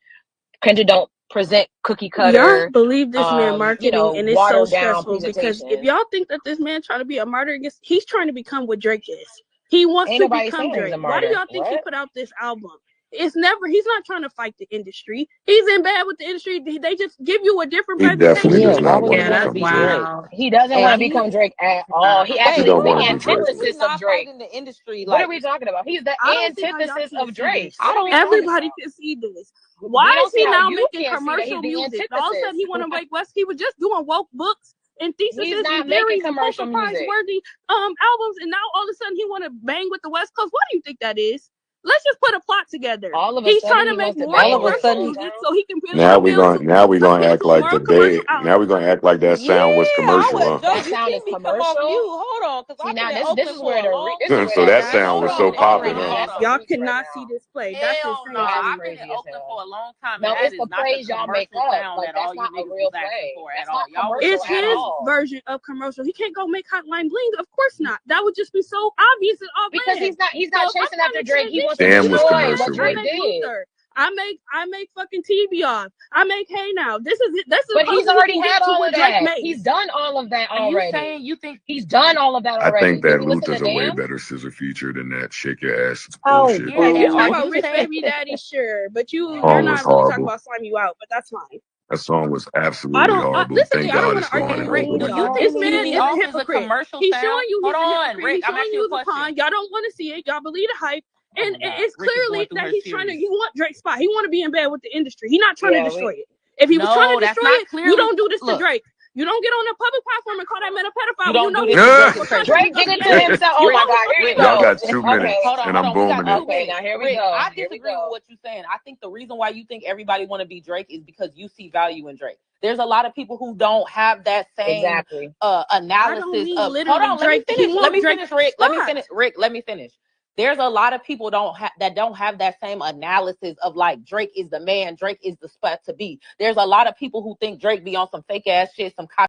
Kendrick don't present cookie Y'all cutter, believe this man marketing, and it's so watered down stressful because if presentation. y'all think that this man trying to be a martyr, he's trying to become what Drake is. He wants Ain't to nobody become saying he's Drake. a Why do martyr. y'all think he What? put out this album? He's not trying to fight the industry. He's in bad with the industry. They just give you a different He definitely presentation. Yeah, does why not would want he to Yeah, want to that's become be Drake. Drake? wild. He doesn't want And to become Drake at all. He wait, actually is who the is antithesis of not Drake. fighting the industry? What are Like, we talking about? He's the I don't see how y'all antithesis can't of see Drake. this. What are we talking Everybody about? can see this. Why We is don't see he how now you making can't see that he's commercial the music? All of a sudden he antithesis. want to make West. He was just doing woke books and theses He's and not making theories and commercial Pulitzer Prize music. worthy albums, and now all of a sudden he want to bang with the West Coast. What do you think that is? let's just put a plot together. All of a He's sudden, trying to he make wants to more bang All of a Drake. commercial sudden, music so he can Now we build going now we gonna act like more the commercial bed. Now we gonna act like that Yeah, sound was commercial, huh? Joe, That you sound keep is me come off commercial. mute. Hold on, because See, I've now been in this Oakland is for where a the long this is time. where So that that reach. sound Hold was on, so hold on, popping, hold huh? on. That's y'all crazy right cannot see now. this play. That's Hell no, insane to That's I've me. been in crazy as Oakland for hell. a long time, No, and that it's is the not the praise y'all make commercial up. sound Like that all that's you not a niggas was real asking play. for at That's all. not Y'all was commercial It's so at his happy. all. version of commercial. He can't go make Hotline Bling. Of course not. That would just be so obvious and off Because brand. he's So not if I'm chasing trying after to Drake. He wants to transition, Damn you know was what? destroy what commercial, I Drake man. make did. Luther. I make fucking TV off. I make Hey Now. This is that's the But he's closest he already can get had to all what of Drake that. makes. He's done all of that Are you already. saying you think He's done all of that I think already. Did that we listen to Luther's a way Damn? better scissor feature than that shake your ass Oh, bullshit. yeah, If you and talk are boo. about you Rich saying Baby Daddy, sure, but you're Song not was really talking horrible. about Slime You Out. But that's fine. That song was I absolutely don't horrible. listen to Thank me. I don't God want it's to argue gone with and Rick. over do with. you This think man TV is a off Sorry. is a hypocrite. commercial He's showing sound? you Hold he's a on, hypocrite. Rick, He's I'm showing asking you a you the question. con. Y'all don't want to see it. Y'all believe the hype. Oh And my God, it's Rick is going clearly through that her he's trying to, series. he want Drake's spot. He want to be in bed with the industry. He's not trying to Yeah, destroy we it. If he was trying No, to that's destroy not it, you clearly. don't do this to Look, Drake. You don't get on a public platform and call that man a you pedophile when you don't know do he this to signed Drake up is for crazy. contract Drake with did Puffy it to Daddy. himself. You Oh my know he God, fucking here we did Y'all it. go. got 2 Okay, minutes Hold and on, I'm we got booming 2 it. okay. minutes. Now here we Rick, go. I Here we disagree with go. what you're saying. I think the reason why you think everybody want to be Drake is because you see value in Drake. There's a lot of people who don't have that same Exactly. I don't analysis mean of. Hold literally on, let me Drake. He finish. Let want me Drake's finish, Rick. Let me spot. finish, Rick. Let me finish. There's a lot of people that don't have that same analysis of like Drake is the man, Drake is the spot to be. There's a lot of people who think Drake be on some fake ass shit, some